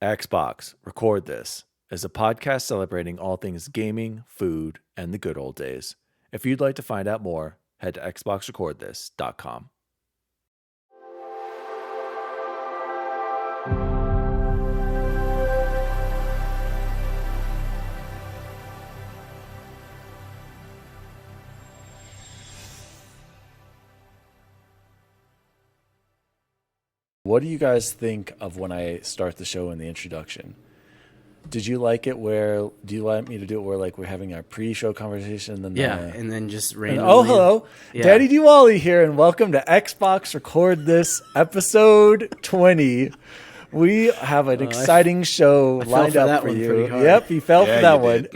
Xbox, Record This is a podcast celebrating all things gaming, food, and the good old days. If you'd like to find out more, head to xboxrecordthis.com. What do you guys think of when I start the show in the introduction? Did you like it where, do you want me to do it where like we're having our pre-show conversation? And then and then just randomly. Oh, hello. Yeah. Daddy Diwali here, and welcome to Xbox Record This, episode 20. We have an exciting show lined up for you. Yep, you fell for that one.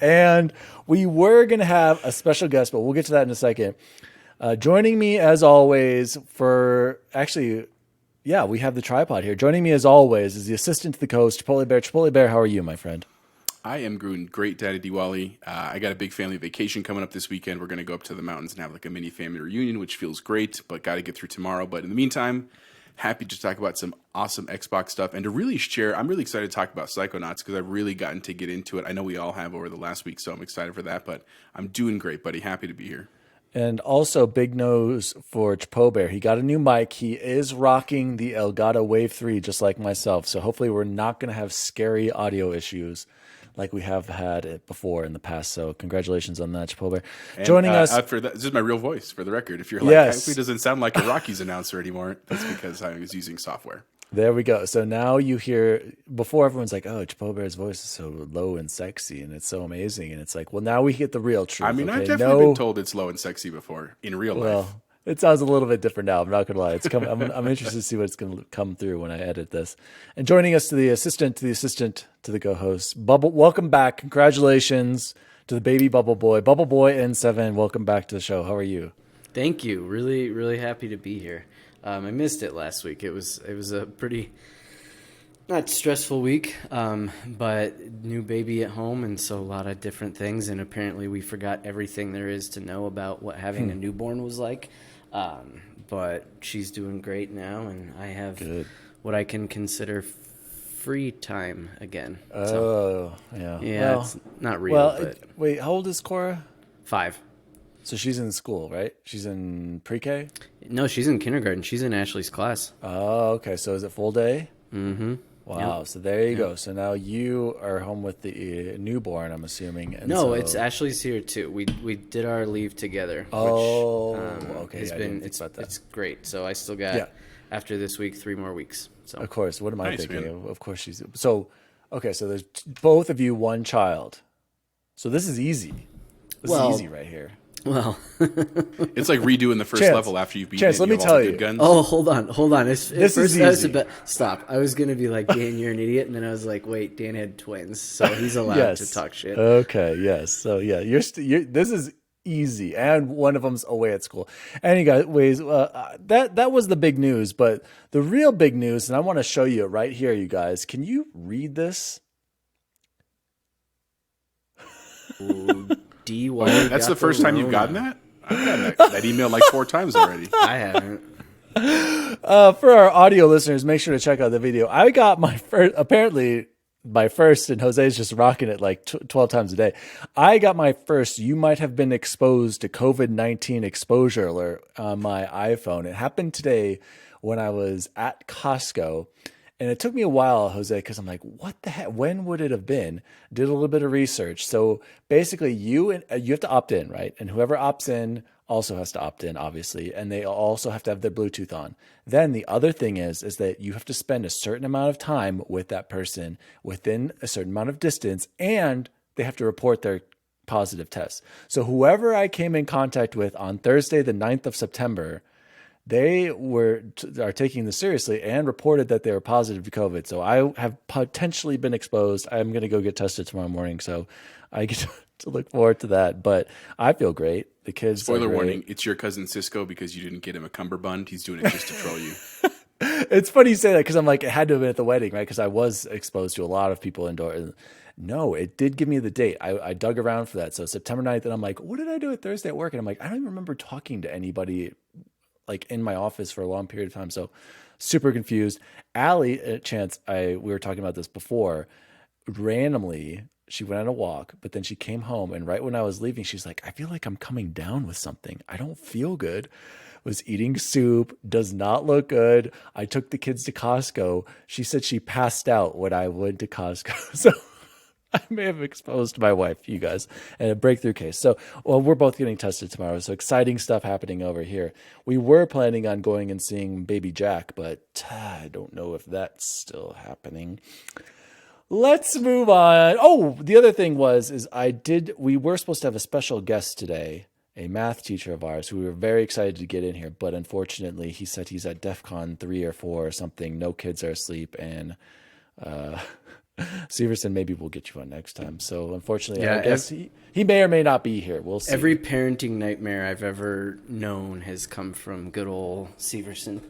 And we were going to have a special guest, but we'll get to that in a second. Joining me as always we have the tripod here. Joining me as always is the assistant to the coast, Chipotle Bear. Chipotle Bear, how are you, my friend? I am doing great, Daddy Diwali. I got a big family vacation coming up this weekend. We're going to go up to the mountains and have like a mini family reunion, which feels great, but got to get through tomorrow. But in the meantime, happy to talk about some awesome Xbox stuff and to really share. I'm really excited to talk about Psychonauts because I've really gotten to get into it. I know we all have over the last week, so I'm excited for that. But I'm doing great, buddy. Happy to be here. And also, big news for Chipo Bear. He got a new mic. He is rocking the Elgato Wave 3, just like myself. So hopefully we're not going to have scary audio issues like we have had it before in the past. So congratulations on that, Chipo Bear. And, joining us. For that, this is my real voice, for the record. If you're like, yes. It doesn't sound like a Rockies announcer anymore, that's because I was using software. There we go. So now you hear, before everyone's like, oh, Chipo Bear's voice is so low and sexy and it's so amazing. And it's like, well, now we get the real truth. I mean, I've definitely been told it's low and sexy before in real life. Well, it sounds a little bit different now. I'm not going to lie. I'm interested to see what's going to come through when I edit this. And joining us to the assistant to the co-host, Bubble. Welcome back. Congratulations to the baby Bubble Boy. Bubble Boy N7, welcome back to the show. How are you? Thank you. Really, really happy to be here. I missed it last week. It was a pretty not stressful week, but new baby at home, and so a lot of different things. And apparently, we forgot everything there is to know about what having a newborn was like. But she's doing great now, and I have what I can consider free time again. Yeah. Yeah, it's not real. But wait, how old is Cora? 5. So she's in school, right? She's in pre-K? No, she's in kindergarten. She's in Ashley's class. Oh, okay. So is it full day? Mm-hmm. Wow. Yep. So there you go. So now you are home with the newborn, I'm assuming. And it's Ashley's here too. We did our leave together. Okay. It's great. So I still got after this week 3 more weeks. So of course, what am I thinking? Man. Of course she's so. Okay, so there's both of you, one child. So this is easy. This is easy right here. Well, it's like redoing the first level after you've beaten Chance, let me tell you. Guns. Oh, hold on. This is easy. Stop. I was going to be like, Dan, you're an idiot. And then I was like, wait, Dan had twins. So he's allowed to talk shit. Okay, yes. So yeah, this is easy. And one of them's away at school. Anyways, that was the big news. But the real big news, and I want to show you it right here, you guys. Can you read this? That's the first time you've gotten that? I've gotten that email like 4 times already. I haven't. For our audio listeners, make sure to check out the video. I got my first, and Jose's just rocking it like 12 times a day. I got my first, you might have been exposed to COVID-19 exposure alert on my iPhone. It happened today when I was at Costco. And it took me a while, Jose, because I'm like, what the heck? When would it have been? Did a little bit of research. So basically, you have to opt in, right? And whoever opts in also has to opt in, obviously. And they also have to have their Bluetooth on. Then the other thing is that you have to spend a certain amount of time with that person within a certain amount of distance, and they have to report their positive test. So whoever I came in contact with on Thursday, the 9th of September, they are taking this seriously and reported that they were positive to COVID. So I have potentially been exposed. I'm going to go get tested tomorrow morning. So I get to look forward to that. But I feel great. The kids. Spoiler warning, it's your cousin Cisco because you didn't get him a cummerbund. He's doing it just to troll you. It's funny you say that because I'm like, it had to have been at the wedding, right? Because I was exposed to a lot of people indoors. No, it did give me the date. I dug around for that. So September 9th, and I'm like, what did I do at Thursday at work? And I'm like, I don't even remember talking to anybody like in my office for a long period of time. So super confused. Allie, Chance, we were talking about this before. Randomly, she went on a walk, but then she came home, and right when I was leaving, she's like, I feel like I'm coming down with something. I don't feel good. Was eating soup, does not look good. I took the kids to Costco. She said she passed out when I went to Costco. So I may have exposed my wife, you guys, and a breakthrough case. So, well, we're both getting tested tomorrow. So exciting stuff happening over here. We were planning on going and seeing Baby Jack, but I don't know if that's still happening. Let's move on. Oh, the other thing we were supposed to have a special guest today, a math teacher of ours who we were very excited to get in here, but unfortunately he said he's at DEF CON 3 or 4 or something. No kids are asleep, and Severson, maybe we'll get you on next time. So unfortunately, I guess he may or may not be here. We'll see. Every parenting nightmare I've ever known has come from good old Severson.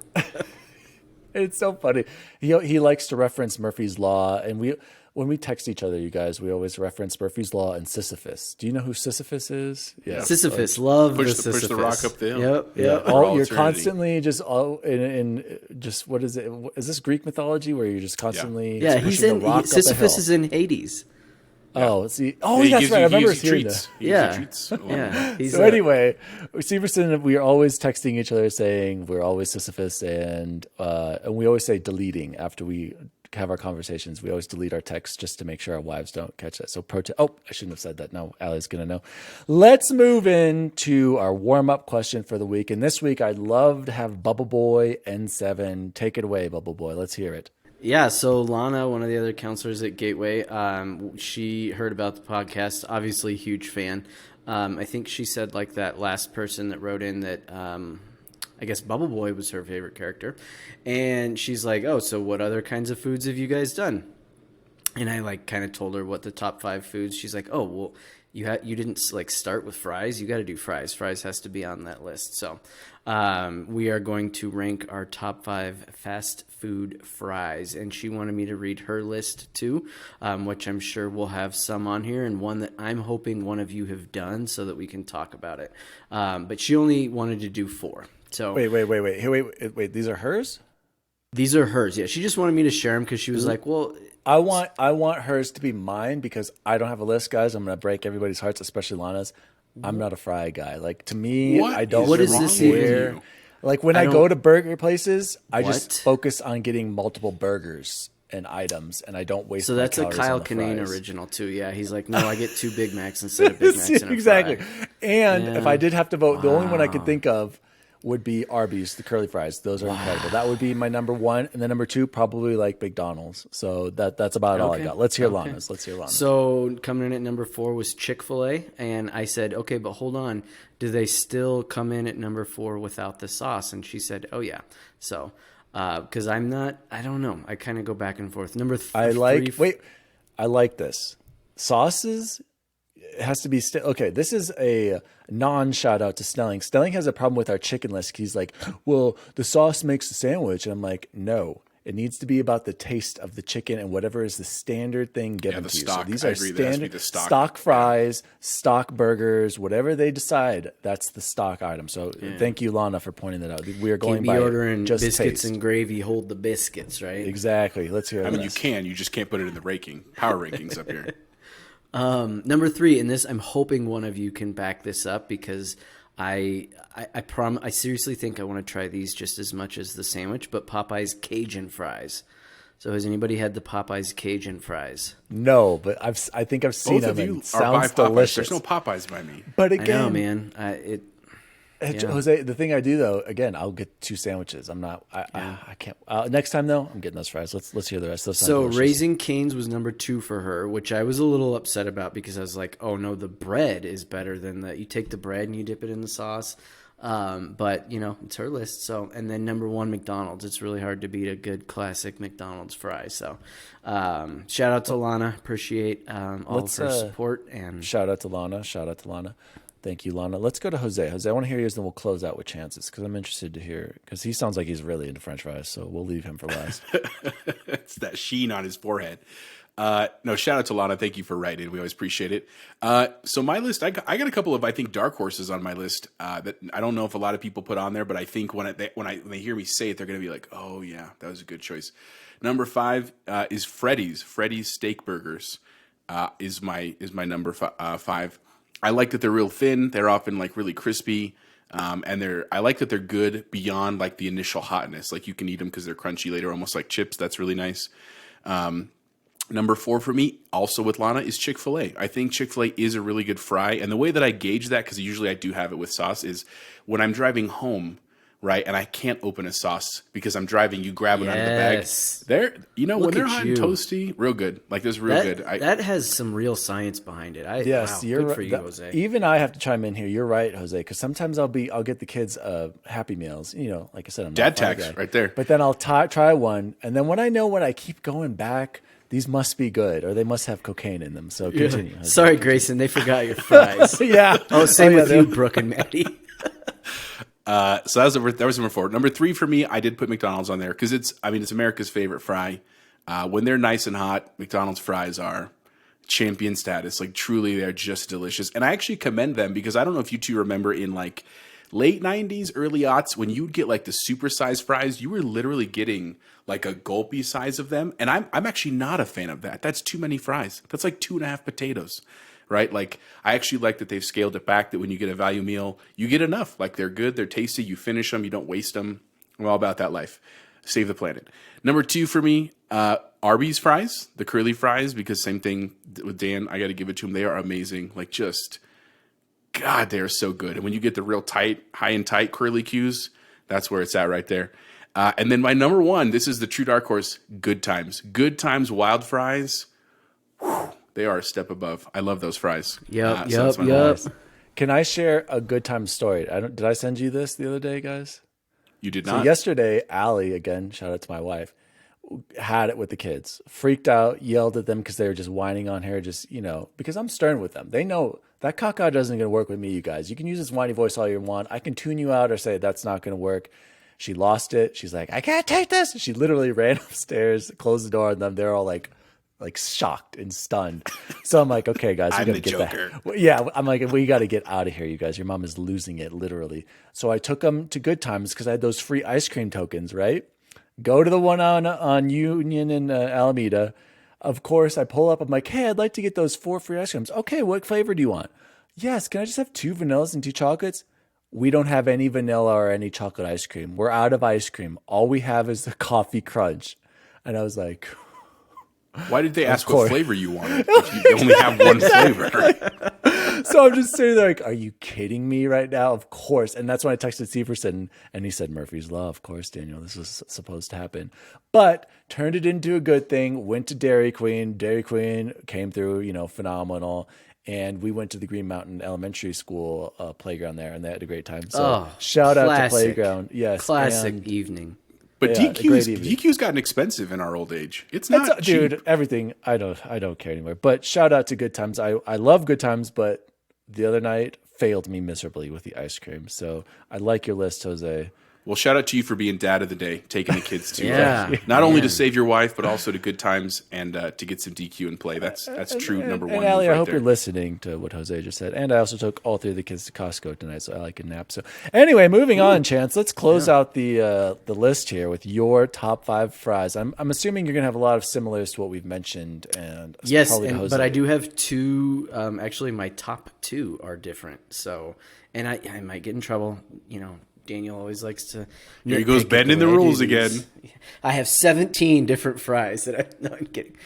It's so funny. He likes to reference Murphy's Law, and when we text each other, you guys, we always reference Murphy's Law and Sisyphus. Do you know who Sisyphus is? Yeah, Sisyphus. Love the Sisyphus. Push the rock up the hill. Yep. Yeah. You're constantly just in just what is it? Is this Greek mythology where you're just constantly? Yeah, Sisyphus is in Hades. Oh, see. Oh, that's right. I remember hearing that. Yeah. So anyway, Severson, we are always texting each other saying we're always Sisyphus, and we always say deleting after we have our conversations. We always delete our texts just to make sure our wives don't catch that. So I shouldn't have said that. Now Allie's going to know. Let's move into our warm-up question for the week. And this week, I'd love to have Bubble Boy N7. Take it away, Bubble Boy. Let's hear it. Yeah, so Lana, one of the other counselors at Gateway, she heard about the podcast, obviously huge fan. I think she said like that last person that wrote in that I guess Bubble Boy was her favorite character. And she's like, oh, so what other kinds of foods have you guys done? And I like kind of told her what the top 5 foods. She's like, oh, well, you didn't like start with fries. You got to do fries. Fries has to be on that list. So we are going to rank our top 5 fast food fries. And she wanted me to read her list too, which I'm sure we'll have some on here, and one that I'm hoping one of you have done so that we can talk about it. But she only wanted to do 4. So wait. These are hers? These are hers. Yeah, she just wanted me to share them because she was like, well, I want hers to be mine because I don't have a list, guys. I'm going to break everybody's hearts, especially Lana's. I'm not a fry guy. Like, to me, I don't. What is this even? Like, when I go to burger places, I just focus on getting multiple burgers and items, and I don't waste. So that's a Kyle Kinane original too. Yeah, he's like, no, I get 2 Big Macs instead of Big Macs. Exactly. And if I did have to vote, the only one I could think of would be Arby's, the curly fries. Those are incredible. That would be my number 1, and then number 2 probably like McDonald's. So that's about all I got. Let's hear Lana's. So coming in at number 4 was Chick-fil-A, and I said, okay, but hold on, do they still come in at number 4 without the sauce? And she said, oh yeah. So because I don't know, I kind of go back and forth. Number 3. I like this sauces. It has to be okay. This is a non-shout out to Snelling. Snelling has a problem with our chicken list. He's like, well, the sauce makes the sandwich. And I'm like, no, it needs to be about the taste of the chicken and whatever is the standard thing given to you. So these are standard stock fries, stock burgers, whatever they decide. That's the stock item. So thank you, Lana, for pointing that out. We are going by ordering just biscuits taste. And gravy. Hold the biscuits, right? Exactly. Let's hear. You can. You just can't put it in the power rankings up here. Number 3, and this, I'm hoping one of you can back this up because I seriously think I want to try these just as much as the sandwich, but Popeye's Cajun fries. So has anybody had the Popeye's Cajun fries? No, but I think I've seen them. It sounds delicious. There's no Popeyes by me. But again, I know, man. Jose, the thing I do though, again, I'll get 2 sandwiches. I can't. Next time though, I'm getting those fries. Let's hear the rest. So Raising Cane's was number 2 for her, which I was a little upset about because I was like, oh no, the bread is better than that. You take the bread and you dip it in the sauce. But it's her list. So, and then number 1, McDonald's. It's really hard to beat a good classic McDonald's fry. So, shout out to Lana. Appreciate all of her support, and shout out to Lana. Thank you, Lana. Let's go to Jose. Jose, I want to hear yours, then we'll close out with Chances because I'm interested to hear, because he sounds like he's really into French fries, so we'll leave him for last. It's that sheen on his forehead. No, shout out to Lana. Thank you for writing. We always appreciate it. So my list, I got a couple of, I think, dark horses on my list that I don't know if a lot of people put on there, but I think when they hear me say it, they're going to be like, oh yeah, that was a good choice. Number 5 is Freddy's. Freddy's Steak Burgers is my number 5. I like that they're real thin. They're often like really crispy. And I like that they're good beyond like the initial hotness. Like you can eat them because they're crunchy later, almost like chips. That's really nice. Number 4 for me, also with Lana, is Chick-fil-A. I think Chick-fil-A is a really good fry. And the way that I gauge that, because usually I do have it with sauce, is when I'm driving home, right, and I can't open a sauce because I'm driving, you grab it out of the bag. They're, when they're hot and toasty, real good. Like, this real good. That has some real science behind it. Yes, wow, you're good right. for you, Jose. Even I have to chime in here. You're right, Jose, because sometimes I'll get the kids Happy Meals. Like I said, I'm Dad not a tax guy. right there. But then I'll try one, and then when I keep going back, these must be good, or they must have cocaine in them. So continue. Jose. Sorry, Grayson, they forgot your fries. Yeah. Same with you, Brooke and Maddie. So that was number 4. Number 3 for me, I did put McDonald's on there because it's America's favorite fry. When they're nice and hot, McDonald's fries are champion status. Like truly, they're just delicious. And I actually commend them because I don't know if you two remember in like late 90s, early aughts, when you'd get like the supersized fries, you were literally getting like a gulpy size of them. And I'm actually not a fan of that. That's too many fries. That's like 2.5 potatoes. Right? Like, I actually like that they've scaled it back, that when you get a value meal, you get enough. Like, they're good, they're tasty, you finish them, you don't waste them. I'm all about that life. Save the planet. Number 2 for me, Arby's fries, the curly fries, because same thing with Dan, I got to give it to him. They are amazing. Like, just, God, they are so good. And when you get the real tight, high and tight curly Qs, that's where it's at right there. And then my number 1, this is the true dark horse, Good Times. Good Times wild fries. Whew. They are a step above. I love those fries. Yep. Can I share a Good Time story? Did I send you this the other day, guys? You did So not? yesterday, Allie, again, shout out to my wife, had it with the kids. Freaked out, yelled at them because they were just whining on her, because I'm stern with them. They know that caca doesn't going to work with me, you guys. You can use this whiny voice all you want. I can tune you out or say that's not going to work. She lost it. She's like, I can't take this. She literally ran upstairs, closed the door on them. They're all like shocked and stunned. So I'm like, okay, guys, we got to get that. Well, yeah, I'm like, we got to get out of here, you guys. Your mom is losing it, literally. So I took them to Good Times because I had those free ice cream tokens, right? Go to the one on Union and Alameda. Of course, I pull up. I'm like, hey, I'd like to get those 4 free ice creams. Okay, what flavor do you want? Yes, can I just have 2 vanillas and 2 chocolates? We don't have any vanilla or any chocolate ice cream. We're out of ice cream. All we have is the coffee crunch. And I was like, why did they ask what flavor you wanted if you only have one flavor? So I'm just sitting there like, are you kidding me right now? Of course. And that's when I texted Severson and he said, Murphy's Law, of course, Daniel, this was supposed to happen. But turned it into a good thing, went to Dairy Queen. Dairy Queen came through, phenomenal. And we went to the Green Mountain Elementary School playground there, and they had a great time. So shout out to Playground. Yes. Classic evening. But DQ's gotten expensive in our old age. It's not cheap. Dude, everything. I don't care anymore. But shout out to Good Times. I love Good Times, but the other night failed me miserably with the ice cream. So I like your list, Jose. Well, shout out to you for being dad of the day, taking the kids to not only to save your wife, but also to Good Times and to get some DQ and play. That's true number 1. And Allie, I hope you're listening to what Jose just said. And I also took all 3 of the kids to Costco tonight, so I like a nap. So anyway, moving on, Chance. Let's close out the list here with your top 5 fries. I'm assuming you're going to have a lot of similars to what we've mentioned. And yes, but I do have 2. Actually, my top 2 are different. So, and I might get in trouble, Daniel always likes to. Here he goes bending the rules again. I have 17 different fries no, I'm kidding.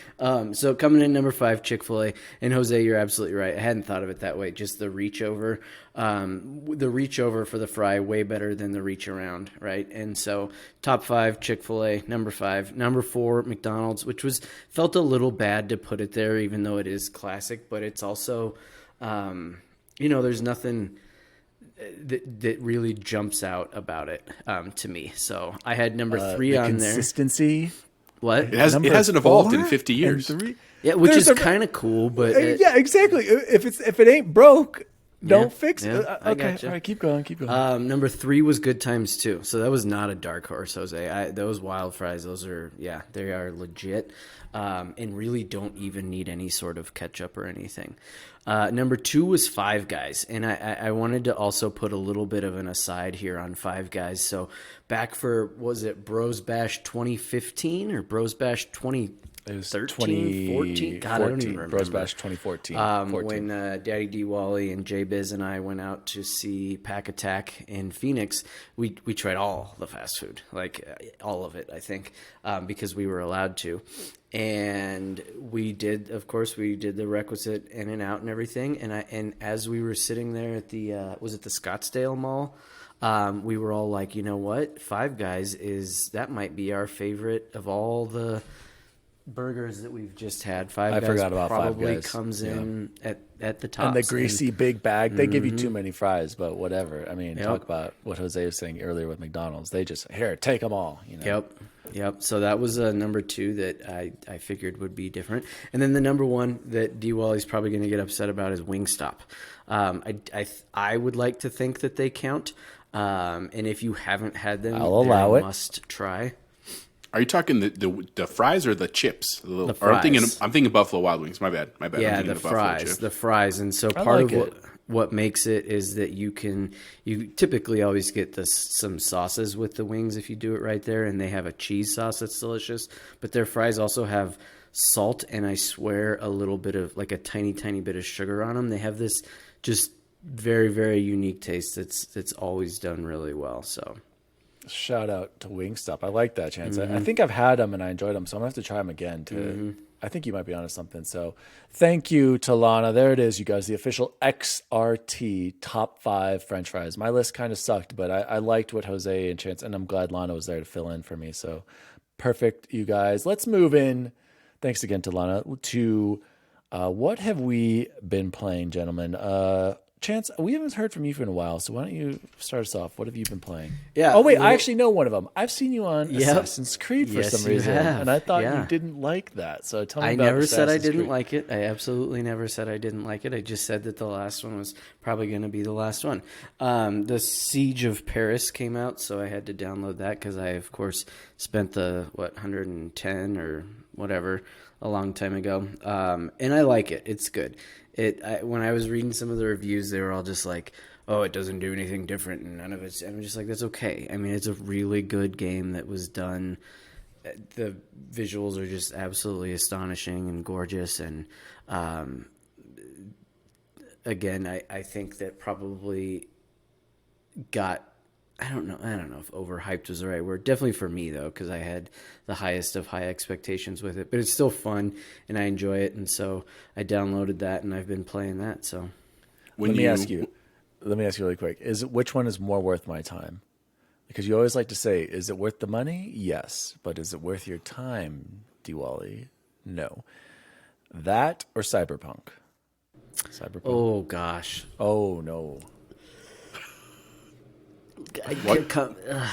So coming in number 5, Chick-fil-A. And Jose, you're absolutely right. I hadn't thought of it that way. Just the reach over. The reach over for the fry, way better than the reach around, right? And so top 5, Chick-fil-A. Number 5. Number 4, McDonald's, which felt a little bad to put it there, even though it is classic. But it's also, there's nothing that really jumps out about it to me. So I had number 3 on there. Consistency. What? It hasn't evolved in 50 years. Yeah, which is kind of cool, but yeah, exactly. If it ain't broke, Don't fix it. Yeah, I Okay, gotcha. all right, keep going, keep going. Number 3 was Good Times too. So that was not a dark horse, Jose. Those wild fries, they are legit, and really don't even need any sort of ketchup or anything. Number 2 was Five Guys, and I wanted to also put a little bit of an aside here on Five Guys. So back for, was it Bros Bash 2015 or Bros Bash 2013, It was 14? God, I don't even remember. Bros Bash 2014. When Daddy D Wally and Jay Biz and I went out to see Pack Attack in Phoenix, we tried all the fast food, like all of it, I think, because we were allowed to. And we did, of course, we did the requisite in and out and everything. And as we were sitting there at the, was it the Scottsdale Mall? We were all like, you know what? Five Guys that might be our favorite of all the burgers that we've just had. Five Guys forgot about Five probably Guys. comes in at the top. And the greasy big bag, they give you too many fries, but whatever. I mean, Yep. talk about what Jose was saying earlier with McDonald's. They just, here, take them all. You know? Yep. So that was number 2 that I figured would be different. And then the number 1 that D Wally's probably going to get upset about is Wingstop. I would like to think that they count. And if you haven't had them, I'll allow it. Must try. Are you talking the fries or the chips? The Or I'm fries. thinking Buffalo Wild Wings. My bad. I'm Yeah, thinking the Buffalo fries, chip. the fries, and so I part like of it. what makes it is that you typically always get some sauces with the wings if you do it right there, and they have a cheese sauce that's delicious, but their fries also have salt and I swear a little bit of like a tiny bit of sugar on them. They have this just very, very unique taste that's always done really well. So Shout out to Wingstop. I like that, Chance. I think I've had them and I enjoyed them, so I'm going to have to try them again. I think you might be onto something. So thank you to Lana. There it is, you guys, the official XRT top 5 French fries. My list kind of sucked, but I liked what Jose and Chance, and I'm glad Lana was there to fill in for me. So perfect, you guys. Let's move in. Thanks again to Lana. To what have we been playing, gentlemen? Chance, we haven't heard from you for a while, so why don't you start us off? What have you been playing? Yeah. Oh, wait, I actually know one of them. I've seen you on Yep. Assassin's Creed for Yes, some you reason, have. and I thought Yeah. you didn't like that. So tell me I about never said I Assassin's didn't Creed. like it. I absolutely never said I didn't like it. I just said that the last one was probably going to be the last one. The Siege of Paris came out, so I had to download that because I, of course, spent the 110 or whatever a long time ago, and I like it. It's good. When I was reading some of the reviews, they were all just like, "Oh, it doesn't do anything different," and none of it's. I'm just like, that's okay. I mean, it's a really good game that was done. The visuals are just absolutely astonishing and gorgeous, and again, I think that probably got. I don't know if overhyped was the right word. Definitely for me though, because I had the highest of high expectations with it. But it's still fun, and I enjoy it, and so I downloaded that, and I've been playing that. So Let me ask you really quick: which one is more worth my time? Because you always like to say, "Is it worth the money?" Yes, but is it worth your time, Diwali? No. That or Cyberpunk? Cyberpunk. oh gosh, Oh no.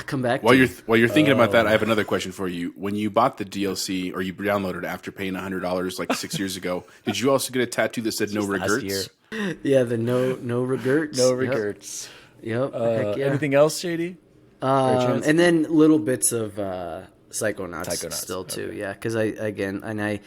Come back. While to you're thinking about that, I have another question for you. When you bought the DLC or you downloaded it after paying $100 like 6 years ago, did you also get a tattoo that said "No last regrets"? year. yeah, the no regrets. No Yep. regrets. Yep. Heck yeah. Anything else, Shady? Chance? And then little bits of Psychonauts Psychonauts, still too. okay. Yeah, because I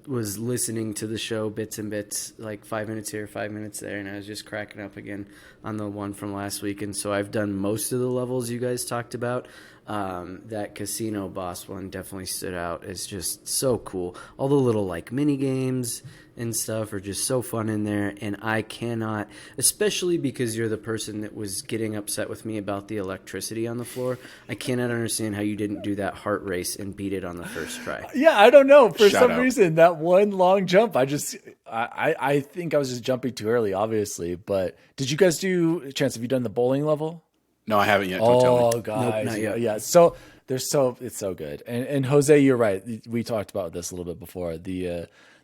was listening to the show bits and bits, like 5 minutes here, 5 minutes there, and I was just cracking up again on the one from last week. And so I've done most of the levels you guys talked about. That casino boss one definitely stood out. It's just so cool. All the little like mini games and stuff are just so fun in there, and I cannot, especially because you're the person that was getting upset with me about the electricity on the floor, I cannot understand how you didn't do that heart race and beat it on the first try. Yeah, I don't know. For Shout some out. reason, that one long jump, I think I was just jumping too early, obviously. But did you guys Chance, have you done the bowling level? No, I haven't yet. Don't tell me. Oh, guys. not yet. Yeah. So it's so good. And Jose, you're right. We talked about this a little bit before.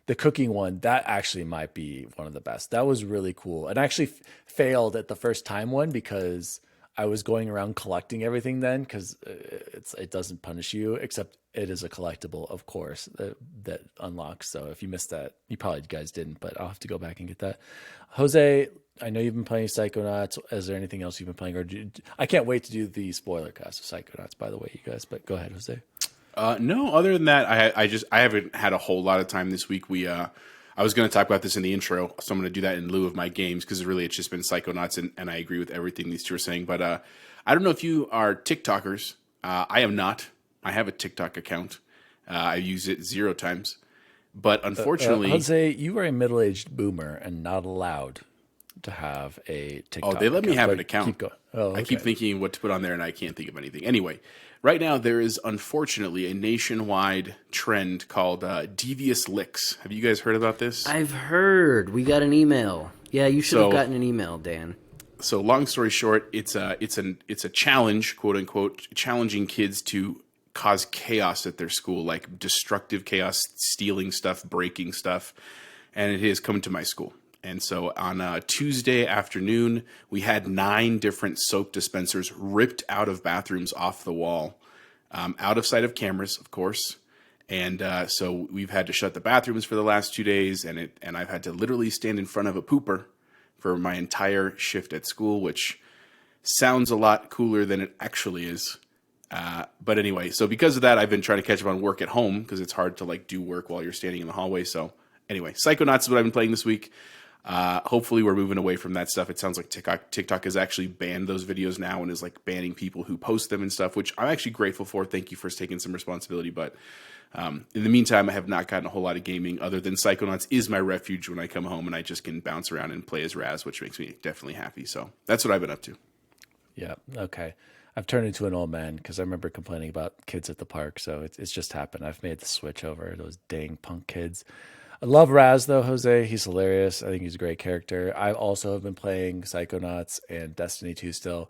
The cooking one, that actually might be one of the best. That was really cool. And I actually failed at the first time one because I was going around collecting everything then because it doesn't punish you, except it is a collectible, of course, that unlocks. So if you missed that, you probably guys didn't, but I'll have to go back and get that. Jose, I know you've been playing Psychonauts. Is there anything else you've been playing? I can't wait to do the spoiler cast of Psychonauts, by the way, you guys. But go ahead, Jose. No, other than that, I haven't had a whole lot of time this week. I was going to talk about this in the intro, so I'm going to do that in lieu of my games because really it's just been Psychonauts, and I agree with everything these two are saying. But I don't know if you are TikTokers. I am not. I have a TikTok account. I use it 0 times. But unfortunately... Jose, you are a middle-aged boomer and not allowed to have a TikTok Oh, they let me have an Keep account. going. Oh, okay. I keep thinking what to put on there, and I can't think of anything. Anyway, right now there is unfortunately a nationwide trend called devious licks. Have you guys heard about this? I've heard. We got an email. Yeah, you should have gotten an email, Dan. So long story short, it's a challenge, quote unquote, challenging kids to cause chaos at their school, like destructive chaos, stealing stuff, breaking stuff, and it has come to my school. And so on a Tuesday afternoon, we had 9 different soap dispensers ripped out of bathrooms off the wall, out of sight of cameras, of course. And so we've had to shut the bathrooms for the last 2 days, and I've had to literally stand in front of a pooper for my entire shift at school, which sounds a lot cooler than it actually is. But anyway, so because of that, I've been trying to catch up on work at home because it's hard to like do work while you're standing in the hallway. So anyway, Psychonauts is what I've been playing this week. Hopefully we're moving away from that stuff. It sounds like TikTok has actually banned those videos now and is like banning people who post them and stuff, which I'm actually grateful for. Thank you for taking some responsibility. But in the meantime, I have not gotten a whole lot of gaming other than Psychonauts is my refuge when I come home and I just can bounce around and play as Raz, which makes me definitely happy. So that's what I've been up to. Yeah. Okay. I've turned into an old man because I remember complaining about kids at the park. So it's just happened. I've made the switch over those dang punk kids. I love Raz though, Jose. He's hilarious. I think he's a great character. I also have been playing Psychonauts and Destiny 2 still.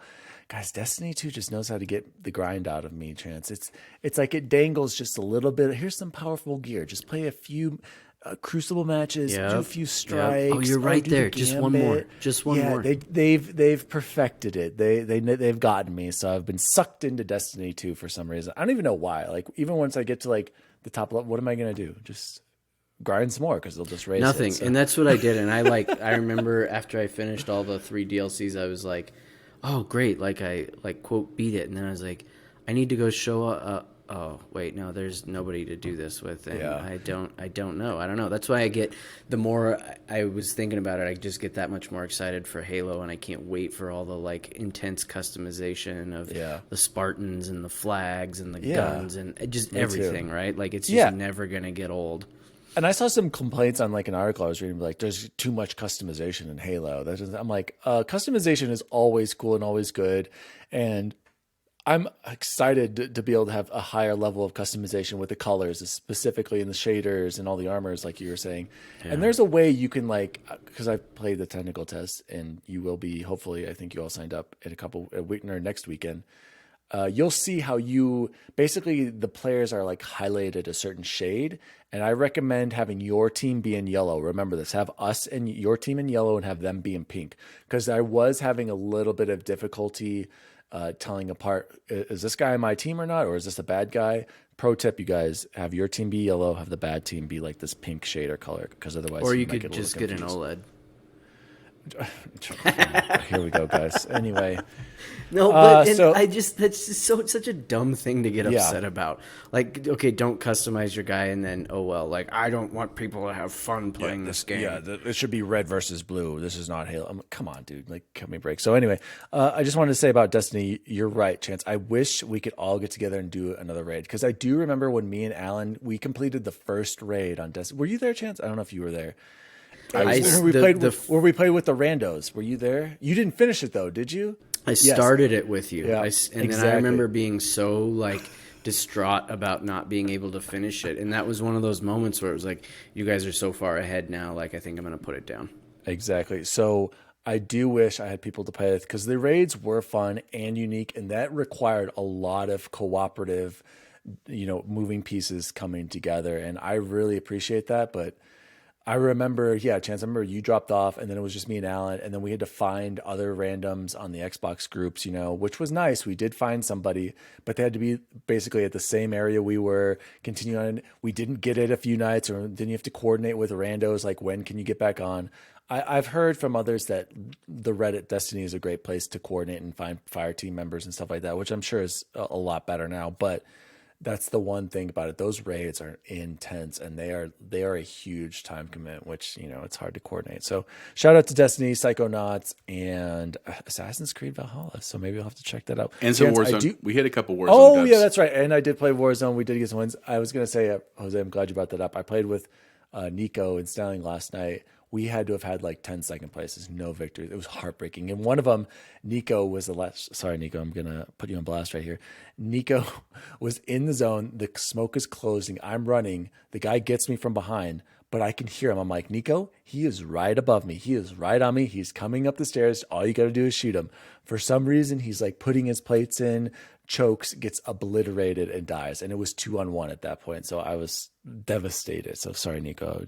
Guys, Destiny 2 just knows how to get the grind out of me, Chance. It's like it dangles just a little bit. Here's some powerful gear. Just play a few Crucible matches, do a few strikes. Oh, you're right there. Just one more. Just one more. They've perfected it. They've gotten me. So I've been sucked into Destiny 2 for some reason. I don't even know why. Like even once I get to like the top level, what am I gonna do? Just grind some more because they'll just raise nothing. it, so. And that's what I did. And I remember after I finished all the 3 DLCs, I was like, oh great, like I quote beat it. And then I was like, I need to go show up. Oh wait, no, there's nobody to do this with, and I don't know. That's why the more I was thinking about it, I just get that much more excited for Halo, and I can't wait for all the like intense customization of the Spartans and the flags and the guns and just everything, right? Like it's just never gonna get old. And I saw some complaints on like an article I was reading, like there's too much customization in Halo. I'm like, customization is always cool and always good, and I'm excited to be able to have a higher level of customization with the colors, specifically in the shaders and all the armors, like you were saying. Yeah. And there's a way you can like, because I played the technical test, and you will be, hopefully, I think you all signed up in a week or next weekend. You'll see how basically the players are like highlighted a certain shade. And I recommend having your team be in yellow. Remember this, have us and your team in yellow and have them be in pink. Because I was having a little bit of difficulty telling apart, is this guy on my team or not, or is this a bad guy? Pro tip, you guys, have your team be yellow, have the bad team be like this pink shader color, because otherwise, or you could just get an OLED. Here we go, guys. Anyway, no, but that's just such a dumb thing to get upset about. Like, okay, don't customize your guy, and then like I don't want people to have fun playing this game. Yeah, it should be red versus blue. This is not Halo. Come on, dude. Like, cut me a break. So anyway, I just wanted to say about Destiny. You're right, Chance. I wish we could all get together and do another raid, because I do remember when me and Alan we completed the first raid on Destiny. Were you there, Chance? I don't know if you were there. Where we played with the randos. Were you there? You didn't finish it though, did you? I started it with you. Yeah, then I remember being so like distraught about not being able to finish it. And that was one of those moments where it was like, you guys are so far ahead now, like I think I'm going to put it down. Exactly. So I do wish I had people to play with, because the raids were fun and unique, and that required a lot of cooperative, moving pieces coming together. And I really appreciate that. But I remember, yeah, Chance, I remember you dropped off and then it was just me and Alan. And then we had to find other randoms on the Xbox groups, which was nice. We did find somebody, but they had to be basically at the same area we were, continue on. We didn't get it a few nights, or then you have to coordinate with randos, like when can you get back on? I've heard from others that the Reddit Destiny is a great place to coordinate and find fire team members and stuff like that, which I'm sure is a lot better now. But that's the one thing about it. Those raids are intense and they are a huge time commitment, which, it's hard to coordinate. So shout out to Destiny, Psychonauts, and Assassin's Creed Valhalla. So maybe I'll have to check that out. And some Warzone. We hit a couple Warzone Oh, yeah, dubs. that's right. And I did play Warzone. We did get some wins. I was going to say, Jose, I'm glad you brought that up. I played with Nico and Sterling last night. We had to have had like 10 second places, no victories. It was heartbreaking. And one of them, Nico was the last. Sorry, Nico, I'm going to put you on blast right here. Nico was in the zone. The smoke is closing. I'm running. The guy gets me from behind, but I can hear him. I'm like, Nico, he is right above me. He is right on me. He's coming up the stairs. All you got to do is shoot him. For some reason, he's like putting his plates in, chokes, gets obliterated, and dies. And it was 2-on-1 at that point. So I was devastated. So sorry, Nico.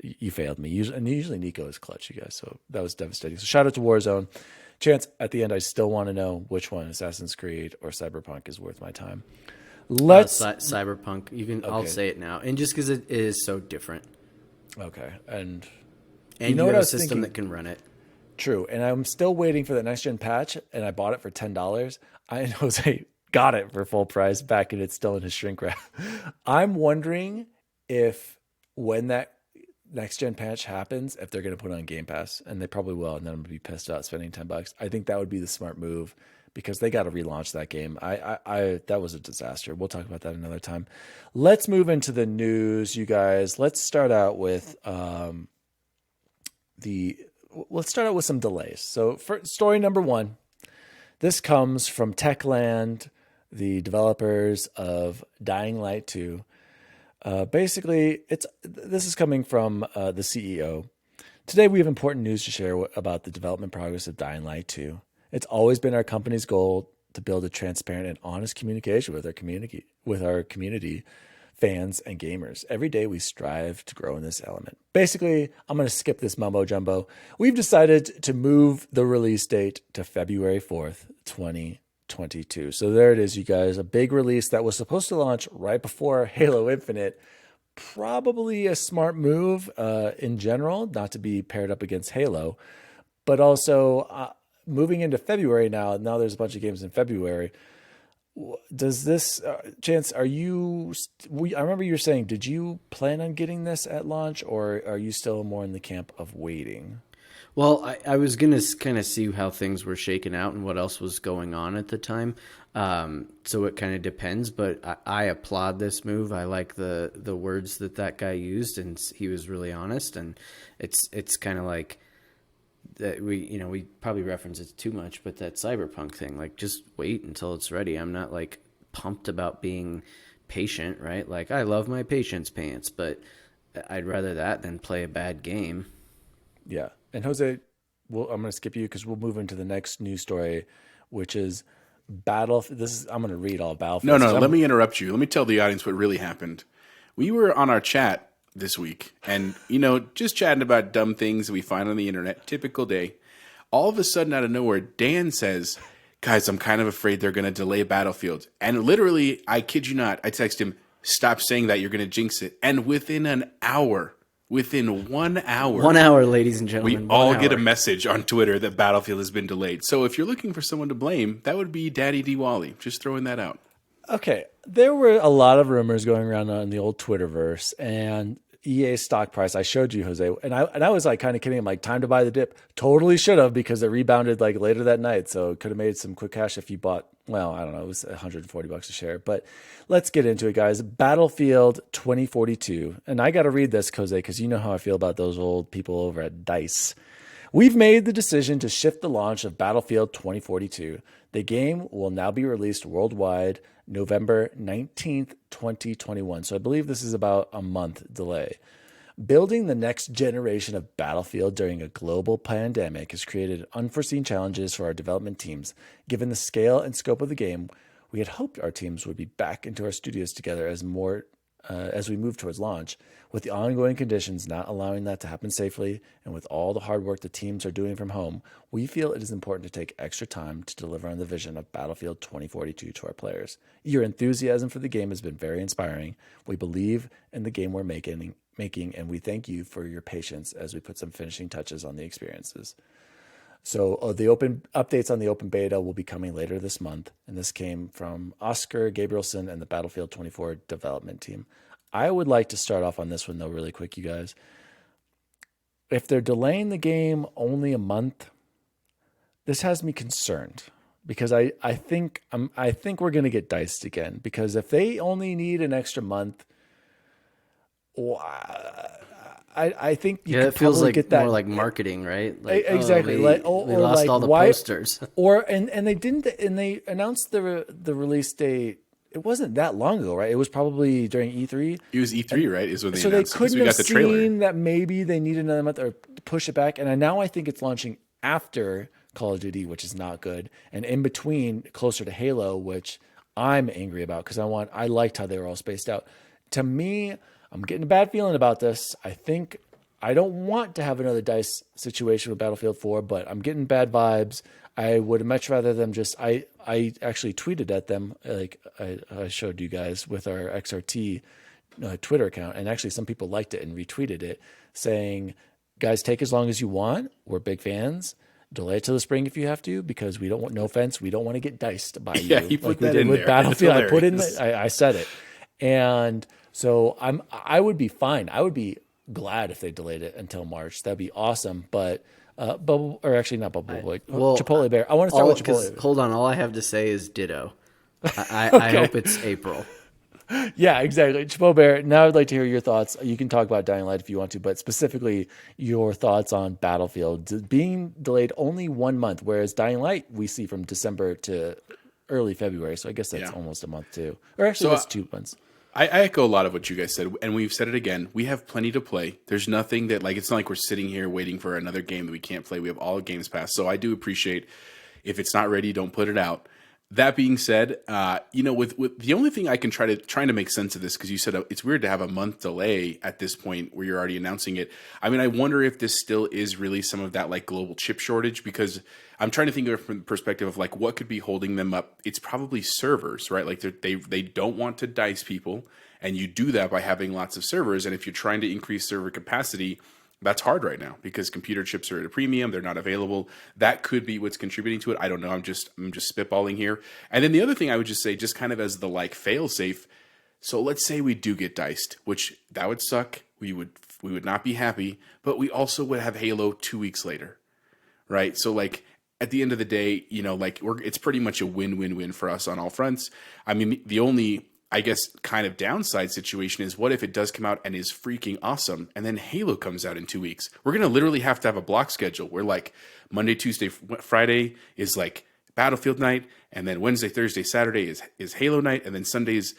You failed me. Usually Nico is clutch, you guys. So that was devastating. So shout out to Warzone. Chance, at the end, I still want to know which one, Assassin's Creed or Cyberpunk, is worth my time. Let's Cyberpunk. I'll Okay. say it now, and just because it is so different, Okay. And and know you what have I a was system thinking? that can run it. True. And I'm still waiting for the next gen patch, and I bought it for $10. I and Jose got it for full price back, and it's still in his shrink wrap. I'm wondering if when that next gen patch happens, if they're going to put it on Game Pass, and they probably will, and then I'm going to be pissed about spending $10. I think that would be the smart move because they got to relaunch that game. I that was a disaster. We'll talk about that another time. Let's move into the news, you guys. Let's start out with some delays. So for story number one, this comes from Techland, the developers of Dying Light 2. Basically, this is coming from the CEO. Today, we have important news to share about the development progress of Dying Light 2. It's always been our company's goal to build a transparent and honest communication with our community, fans, and gamers. Every day, we strive to grow in this element. Basically, I'm going to skip this mumbo jumbo. We've decided to move the release date to February 4th, 2022. So there it is, you guys. A big release that was supposed to launch right before Halo Infinite. Probably a smart move in general, not to be paired up against Halo, but also moving into February now. Now there's a bunch of games in February. Does this Chance? I remember you were saying, did you plan on getting this at launch, or are you still more in the camp of waiting? Well, I was going to kind of see how things were shaking out and what else was going on at the time. So it kind of depends, but I applaud this move. I like the words that guy used, and he was really honest. And it's kind of like that we probably reference it too much, but that Cyberpunk thing, like just wait until it's ready. I'm not like pumped about being patient, right? Like I love my patience pants, but I'd rather that than play a bad game. Yeah. And Jose, I'm going to skip you because we'll move into the next news story, which is I'm going to read all Battlefield. No, let me interrupt you. Let me tell the audience what really happened. We were on our chat this week and, just chatting about dumb things that we find on the internet, typical day. All of a sudden, out of nowhere, Dan says, guys, I'm kind of afraid they're going to delay Battlefield. And literally, I kid you not, I text him, stop saying that, you're going to jinx it. And within 1 hour, 1 hour, ladies and gentlemen, we all get a message on Twitter that Battlefield has been delayed. So if you're looking for someone to blame, that would be Daddy Diwali. Just throwing that out. Okay. There were a lot of rumors going around on the old Twitterverse, and EA stock price. I showed you, Jose, and I was like kind of kidding. I'm like, time to buy the dip. Totally should have, because it rebounded like later that night. So it could have made some quick cash if you bought. Well, I don't know. It was $140 a share. But let's get into it, guys. Battlefield 2042, and I got to read this, Jose, because you know how I feel about those old people over at DICE. We've made the decision to shift the launch of Battlefield 2042. The game will now be released worldwide November 19th, 2021. So I believe this is about a month delay. Building the next generation of Battlefield during a global pandemic has created unforeseen challenges for our development teams. Given the scale and scope of the game, we had hoped our teams would be back into our studios together as more as we move towards launch. With the ongoing conditions not allowing that to happen safely, and with all the hard work the teams are doing from home, we feel it is important to take extra time to deliver on the vision of Battlefield 2042 to our players. Your enthusiasm for the game has been very inspiring. We believe in the game we're making, and we thank you for your patience as we put some finishing touches on the experiences. So the open updates on the open beta will be coming later this month, and this came from Oscar Gabrielson and the Battlefield 24 development team. I would like to start off on this one though, really quick, you guys. If they're delaying the game only a month, this has me concerned because I think we're going to get diced again. Because if they only need an extra month, I think you could it feels probably like get that more like marketing, right? Like, exactly. we lost like all the why, posters. and they didn't, and they announced the release date. It wasn't that long ago, right? It was probably during E3. It was E3, right? Is when they So they announced it, 'cause couldn't we have got the trailer. seen that maybe they need another month or push it back. And now I think it's launching after Call of Duty, which is not good, and in between, closer to Halo, which I'm angry about because I liked how they were all spaced out. To me, I'm getting a bad feeling about this. I don't want to have another DICE situation with Battlefield 4, but I'm getting bad vibes. I would much rather them just. I actually tweeted at them, like I showed you guys with our XRT Twitter account, and actually some people liked it and retweeted it, saying, "Guys, take as long as you want. We're big fans. Delay it to the spring if you have to, because we don't want. No offense, we don't want to get diced by you." Yeah, he put like we that did in with there. Battlefield. I put in. Hilarious. I said it, and so I would be fine. I would be glad if they delayed it until March. That'd be awesome. But Bubble, or actually not Bubble Boy, Chipotle Bear. I want to start with Chipotle. Hold on, all I have to say is ditto. I Okay. hope it's April. Yeah, exactly. Chipotle Bear. Now I'd like to hear your thoughts. You can talk about Dying Light if you want to, but specifically your thoughts on Battlefield being delayed only 1 month, whereas Dying Light we see from December to early February. So I guess that's almost a month too. Or actually, that's 2 months. I echo a lot of what you guys said, and we've said it again. We have plenty to play. There's nothing that, like, it's not like we're sitting here waiting for another game that we can't play. We have all Games Pass. So I do appreciate if it's not ready, don't put it out. That being said, with the only thing I can trying to make sense of this, because you said it's weird to have a month delay at this point where you're already announcing it. I mean, I wonder if this still is really some of that like global chip shortage, because I'm trying to think of it from the perspective of like what could be holding them up. It's probably servers, right? Like they don't want to dice people, and you do that by having lots of servers. And if you're trying to increase server capacity, that's hard right now because computer chips are at a premium. They're not available. That could be what's contributing to it. I don't know. I'm just spitballing here. And then the other thing I would just say, just kind of as the like fail safe. So let's say we do get diced, which that would suck. We would not be happy, but we also would have Halo 2 weeks later, right? So like at the end of the day, it's pretty much a win-win-win for us on all fronts. I mean, the only, I guess, kind of downside situation is what if it does come out and is freaking awesome and then Halo comes out in 2 weeks? We're going to literally have to have a block schedule where like Monday, Tuesday, Friday is like Battlefield night, and then Wednesday, Thursday, Saturday is Halo night, and then Sundays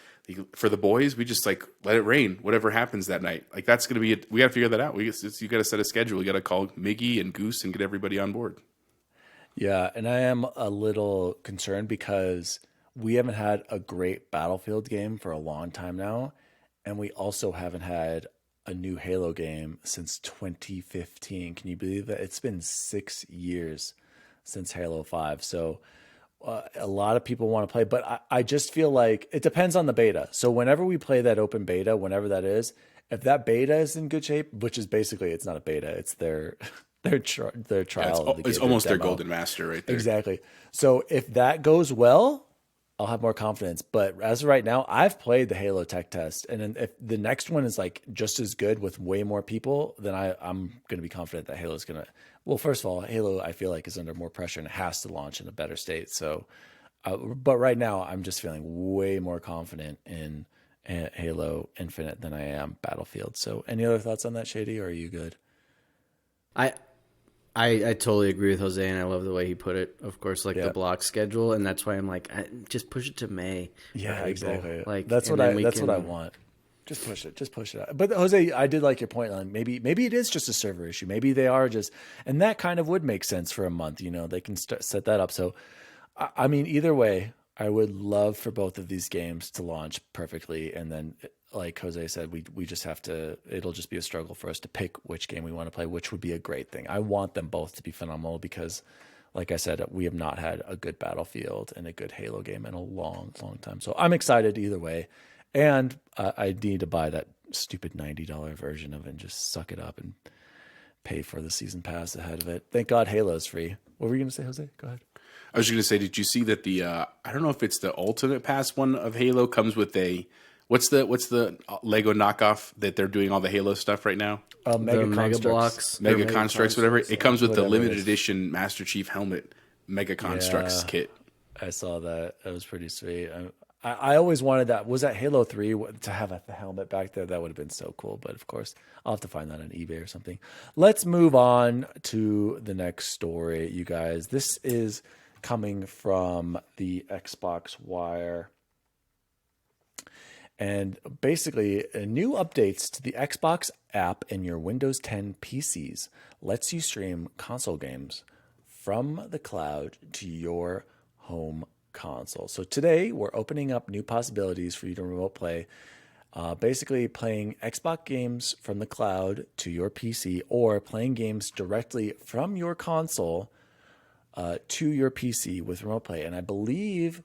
for the boys, we just like let it rain, whatever happens that night. Like that's going to be we got to figure that out. You got to set a schedule. You got to call Miggy and Goose and get everybody on board. Yeah, and I am a little concerned because we haven't had a great Battlefield game for a long time now, and we also haven't had a new Halo game since 2015. Can you believe that? It's been 6 years since Halo 5. So a lot of people want to play, but I just feel like it depends on the beta. So whenever we play that open beta, whenever that is, if that beta is in good shape, which is basically, it's not a beta, it's their trial. Yeah, it's almost their golden master right there. Exactly. So if that goes well, I'll have more confidence. But as of right now, I've played the Halo tech test, and then if the next one is like just as good with way more people, then I'm going to be confident that Halo's going to. Well, first of all, Halo I feel like is under more pressure and it has to launch in a better state. So, but right now I'm just feeling way more confident in Halo Infinite than I am Battlefield. So, any other thoughts on that, Shady? Or are you good? I totally agree with Jose, and I love the way he put it. Of course, like the block schedule, and that's why I'm like, just push it to May. Yeah, exactly. Like that's what I want. Just push it. Just push it out. But Jose, I did like your point on maybe it is just a server issue. Maybe they are just, and that kind of would make sense for a month. They can set that up. So, I mean, either way, I would love for both of these games to launch perfectly, and then like Jose said, we just have to. It'll just be a struggle for us to pick which game we want to play, which would be a great thing. I want them both to be phenomenal because, like I said, we have not had a good Battlefield and a good Halo game in a long, long time. So I'm excited either way, and I need to buy that stupid $90 version of it and just suck it up and pay for the season pass ahead of it. Thank God Halo's free. What were you going to say, Jose? Go ahead. I was going to say, did you see that the I don't know if it's the Ultimate Pass one of Halo comes with a what's the Lego knockoff that they're doing all the Halo stuff right now? Mega Blocks, Mega Constructs, whatever. It comes with the Whatever limited it is. edition Master Chief helmet, Mega Constructs kit. I saw that. That was pretty sweet. I always wanted that. Was that Halo 3 to have a helmet back there? That would have been so cool. But of course, I'll have to find that on eBay or something. Let's move on to the next story, you guys. This is coming from the Xbox Wire. And basically, new updates to the Xbox app in your Windows 10 PCs lets you stream console games from the cloud to your home console. So today, we're opening up new possibilities for you to remote play, basically playing Xbox games from the cloud to your PC or playing games directly from your console to your PC with remote play. And I believe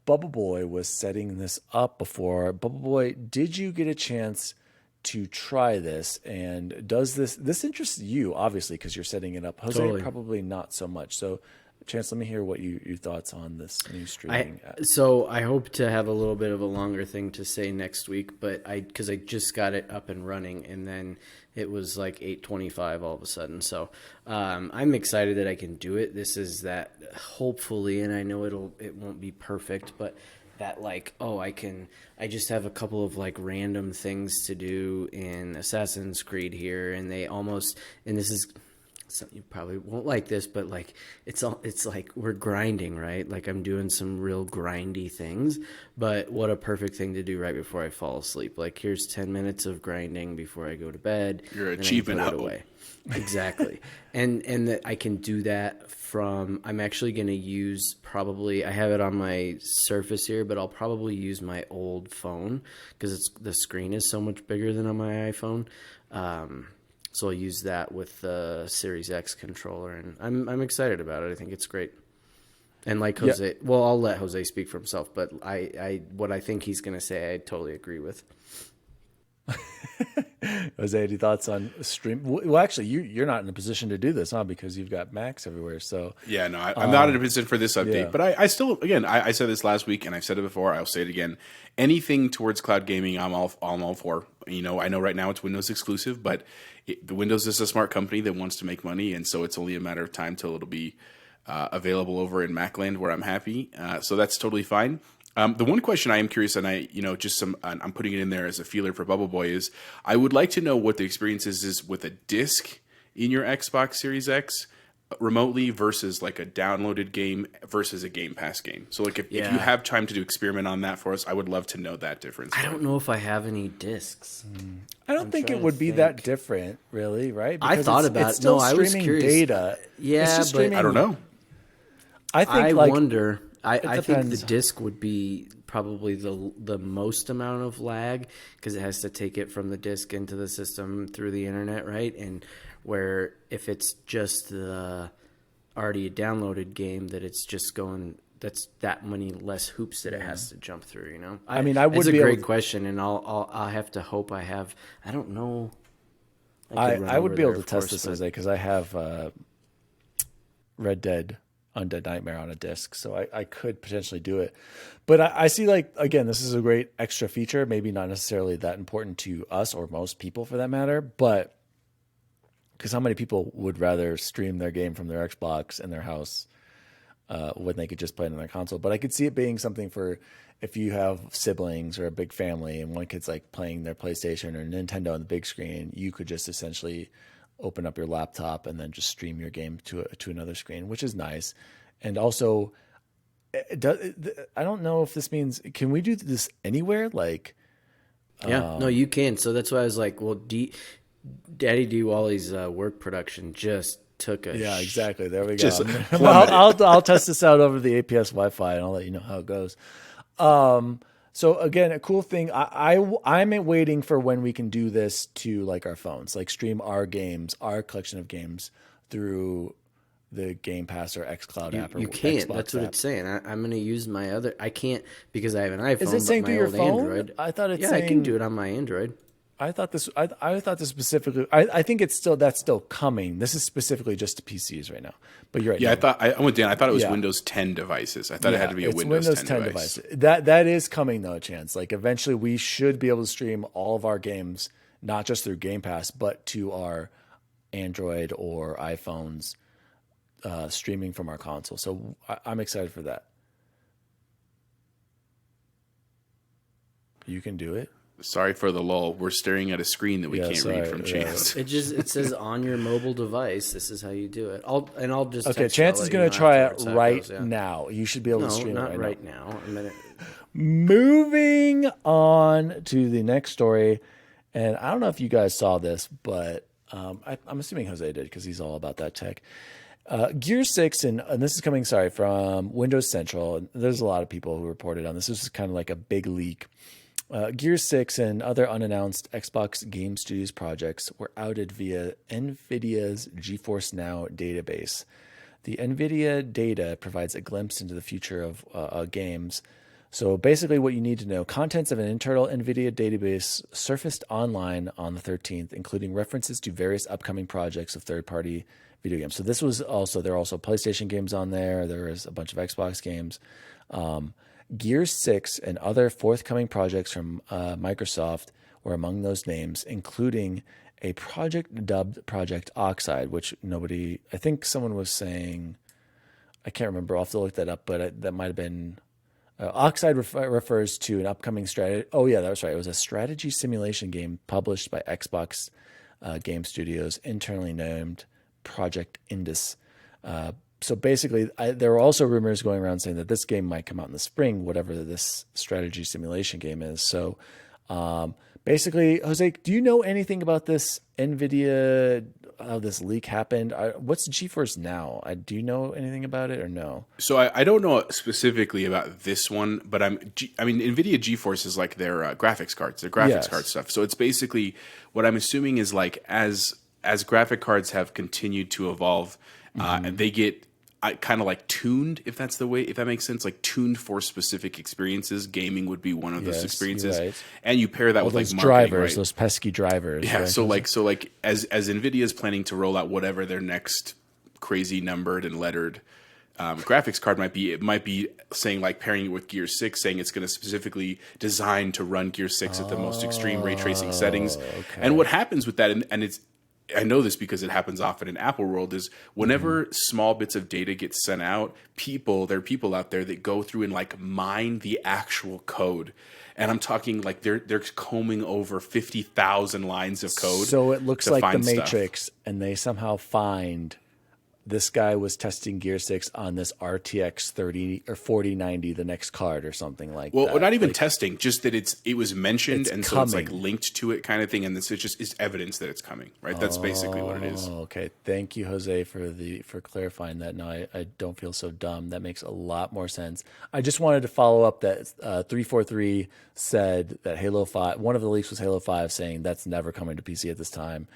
Bubble Boy was setting this up before. Bubble Boy, did you get a chance to try this? And does this interests you, obviously, because you're setting it up? Jose, Totally. probably not so much. So, Chance, let me hear what your thoughts on this new streaming app. So I hope to have a little bit of a longer thing to say next week, but because I just got it up and running, and then it was like 8:25 all of a sudden. So I'm excited that I can do it. This is that, hopefully, and I know it won't be perfect, but that like, I just have a couple of like random things to do in Assassin's Creed here, and this is. So you probably won't like this, but like it's like we're grinding, right? Like I'm doing some real grindy things, but what a perfect thing to do right before I fall asleep. Like here's 10 minutes of grinding before I go to bed. Your then I achievement put it hub. away. Exactly. and that I can do that from, I'm actually going to use I have it on my Surface here, but I'll probably use my old phone because the screen is so much bigger than on my iPhone. So I'll use that with the Series X controller, and I'm excited about it. I think it's great. And like Jose, well, I'll let Jose speak for himself, but what I think he's going to say, I totally agree with. Jose, any thoughts on stream? Well, actually, you're not in a position to do this, huh? Because you've got Macs everywhere. So Yeah, no, I'm not in a position for this update, yeah. but I still, again, I said this last week, and I've said it before. I'll say it again. Anything towards cloud gaming, I'm all for. You know, I know right now it's Windows exclusive, but the Windows is a smart company that wants to make money, and so it's only a matter of time till it'll be available over in Macland, where I'm happy. So that's totally fine. The one question I am curious, and I'm putting it in there as a feeler for Bubble Boy, is I would like to know what the experience is with a disc in your Xbox Series X remotely versus like a downloaded game versus a Game Pass game. So like if you have time to do experiment on that for us, I would love to know that difference. I don't know if I have any discs. I don't think it would be that different, really, right? I thought about it's it. still No, I was streaming curious. data. Yeah, It's just but streaming- I don't know. I think I like wonder. I think the depends. disc would be probably the most amount of lag because it has to take it from the disc into the system through the internet, right? And where if it's just the already a downloaded game, that it's just going. That's that many less hoops that it has to jump through. You know. I mean, I would It's a be able great to- question, and I'll have to hope I have. I don't know. could run I would over be able there, to of test course, this, but- Jose, because I have Red Dead Undead Nightmare on a disc, so I could potentially do it. But I see, like, again, this is a great extra feature, maybe not necessarily that important to us or most people for that matter, but because how many people would rather stream their game from their Xbox in their house when they could just play it on their console? But I could see it being something for if you have siblings or a big family and one kid's like playing their PlayStation or Nintendo on the big screen, you could just essentially open up your laptop and then just stream your game to another screen, which is nice. And also, I don't know if this means, can we do this anywhere? Like, Yeah, no, you can. So that's why I was like, well, Daddy D Wally's work production just took a yeah, exactly. There we go. Just I'll test this out over the APS Wi-Fi and I'll let you know how it goes. So again, a cool thing. I'm waiting for when we can do this to like our phones, like stream our games, our collection of games through the Game Pass or XCloud app or You can't. Xbox That's what app. it's saying. I'm going to use my other. I can't because I have an iPhone. Is it saying but through my your old phone? Android. I thought it's yeah, saying. I can do it on my Android. I thought this. I thought this specifically. I think that's still coming. This is specifically just to PCs right now. But you're right. Yeah, no. I went down. I thought it was Yeah. Windows 10 devices. I thought it had to be a it's Windows 10 device. That is coming though, Chance. Like eventually we should be able to stream all of our games, not just through Game Pass, but to our Android or iPhones, streaming from our console. So I'm excited for that. You can do it. Sorry for the lull. We're staring at a screen that we can't read from Chance. It says on your mobile device. This is how you do it. I'll just Okay, text you, Chance I'll is let you going know to try it afterwards how right goes, yeah. now. You should be able to No, stream not it right now. I'm gonna. Moving on to the next story, and I don't know if you guys saw this, but I'm assuming Jose did because he's all about that tech. Gear 6, and this is coming, from Windows Central. There's a lot of people who reported on this. This is kind of like a big leak. Gear 6 and other unannounced Xbox Game Studios projects were outed via NVIDIA's GeForce Now database. The NVIDIA data provides a glimpse into the future of games. So basically what you need to know, contents of an internal NVIDIA database surfaced online on the 13th, including references to various upcoming projects of third-party video games. So this was also, there are also PlayStation games on there. There is a bunch of Xbox games. Gear 6 and other forthcoming projects from Microsoft were among those names, including a project dubbed Project Oxide, which I think someone was saying, I can't remember, I'll have to look that up, but that might have been, Oxide refers to an upcoming strategy. Oh yeah, that was right. It was a strategy simulation game published by Xbox Game Studios, internally named Project Indus. So basically, there were also rumors going around saying that this game might come out in the spring, whatever this strategy simulation game is. So basically, Jose, do you know anything about this NVIDIA, how this leak happened? What's GeForce Now? Do you know anything about it or no? So I don't know specifically about this one, but NVIDIA GeForce is like their graphics cards, their graphics card stuff. So it's basically what I'm assuming is like as graphic cards have continued to evolve, they get kind of like tuned, if that makes sense, like tuned for specific experiences. Gaming would be one of those experiences, right. And you pair that with those like marketing, drivers, right? those pesky drivers. Yeah. Right? So like as NVIDIA is planning to roll out whatever their next crazy numbered and lettered graphics card might be, it might be saying like pairing it with Gear 6, saying it's going to specifically design to run Gear 6 at the most extreme ray tracing settings. Okay. And what happens with that, and it's, I know this because it happens often in Apple world, is whenever small bits of data get sent out, there are people out there that go through and like mine the actual code. And I'm talking like they're combing over 50,000 lines of code. So it looks like the Matrix, stuff. And they somehow find this guy was testing Gear 6 on this RTX 30 or 4090, the next card or something like that. Well, not even testing, just that it was mentioned, and so it's coming. like linked to it kind of thing, and this is evidence that it's coming, right? That's basically what it is. Okay, thank you, Jose, for clarifying that. Now I don't feel so dumb. That makes a lot more sense. I just wanted to follow up that 343 said that Halo 5, one of the leaks was Halo 5, saying that's never coming to PC at this time,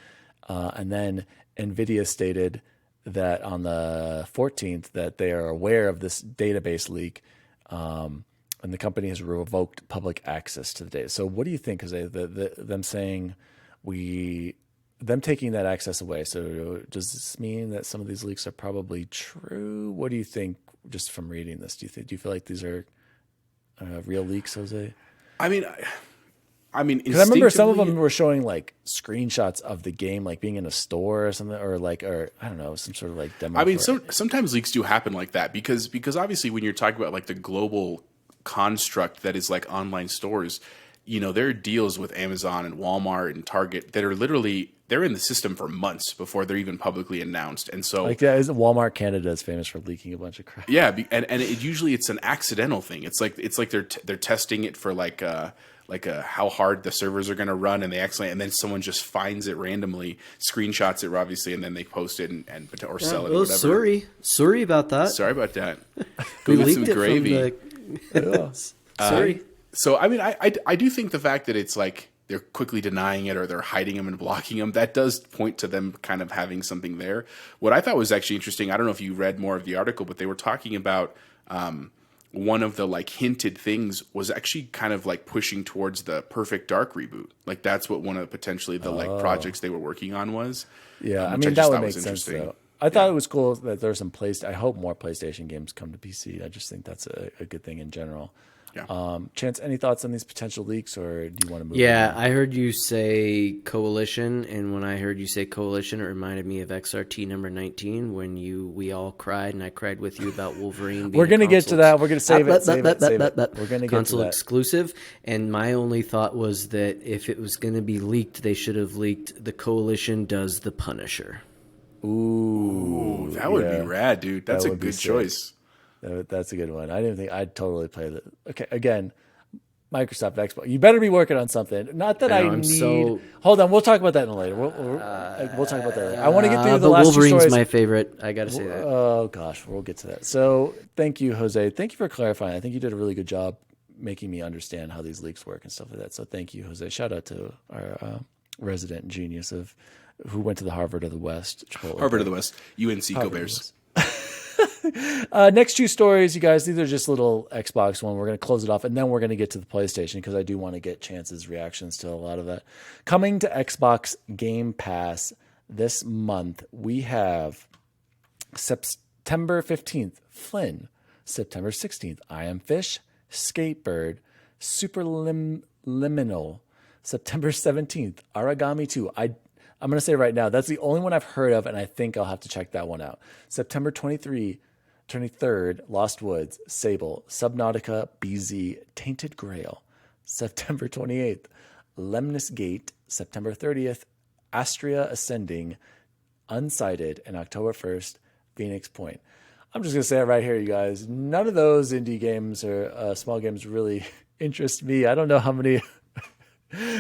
and then NVIDIA stated that on the 14th that they are aware of this database leak, and the company has revoked public access to the data. So what do you think? Because them saying them taking that access away. So does this mean that some of these leaks are probably true? What do you think just from reading this? Do you feel like these are real leaks, Jose? I mean, because I remember some of them were showing like screenshots of the game, like being in a store or something, or I don't know, some sort of like demo. I mean, sometimes leaks do happen like that because obviously when you're talking about like the global construct that is like online stores, there are deals with Amazon and Walmart and Target that are literally, they're in the system for months before they're even publicly announced. And so Walmart Canada is famous for leaking a bunch of crap. Yeah, and usually it's an accidental thing. It's like they're testing it for how hard the servers are going to run, and then someone just finds it randomly, screenshots it obviously, and then they post it or sell it or whatever. Sorry about that. Sorry about that. Go get some gravy. Sorry. So, I mean, I do think the fact that it's like they're quickly denying it or they're hiding them and blocking them, that does point to them kind of having something there. What I thought was actually interesting, I don't know if you read more of the article, but they were talking about one of the like hinted things was actually kind of like pushing towards the Perfect Dark reboot. Like that's what one of potentially the like projects they were working on was. Yeah, I which mean, just that would thought make was sense, interesting. though. I thought it was cool that there's some I hope more PlayStation games come to PC. I just think that's a good thing in general. Yeah. Chance, any thoughts on these potential leaks, or do you want to move Yeah, on? I heard you say Coalition, and when I heard you say Coalition, it reminded me of XRT number 19 when we all cried, and I cried with you about Wolverine. Being We're going to get to that. We're going to save it. Save it. We're going to get to console that. exclusive, and my only thought was that if it was going to be leaked, they should have leaked the Coalition does the Punisher. Ooh, That would yeah. be rad, dude. That's That a would be good sick. choice. That's a good one. I didn't think I'd totally play that. Okay, again, Microsoft Xbox. You better be working on something. Not that I I'm need. so- Hold on, we'll talk about that in later. We'll talk about that later. I want to get through the but last Wolverine's two stories. my favorite. I got to say that. Oh gosh, we'll get to that. So thank you, Jose. Thank you for clarifying. I think you did a really good job making me understand how these leaks work and stuff like that. So thank you, Jose. Shout out to our resident genius of who went to the Harvard of the West. Chipotle Harvard of thing. the West, UNC Go Harvard of the Bears. Next two stories, you guys, these are just little Xbox one. We're going to close it off, and then we're going to get to the PlayStation because I do want to get Chance's reactions to a lot of that. Coming to Xbox Game Pass this month, we have September 15th, Flynn. September 16th, I Am Fish, Skatebird, Superliminal. September 17th, Aragami 2. I'm going to say right now, that's the only one I've heard of, and I think I'll have to check that one out. September 23rd, Lost Woods, Sable, Subnautica, BZ, Tainted Grail. September 28th, Lemnis Gate. September 30th, Astria Ascending, Unsighted, and October 1st, Phoenix Point. I'm just going to say it right here, you guys. None of those indie games or small games really interest me. I don't know how many...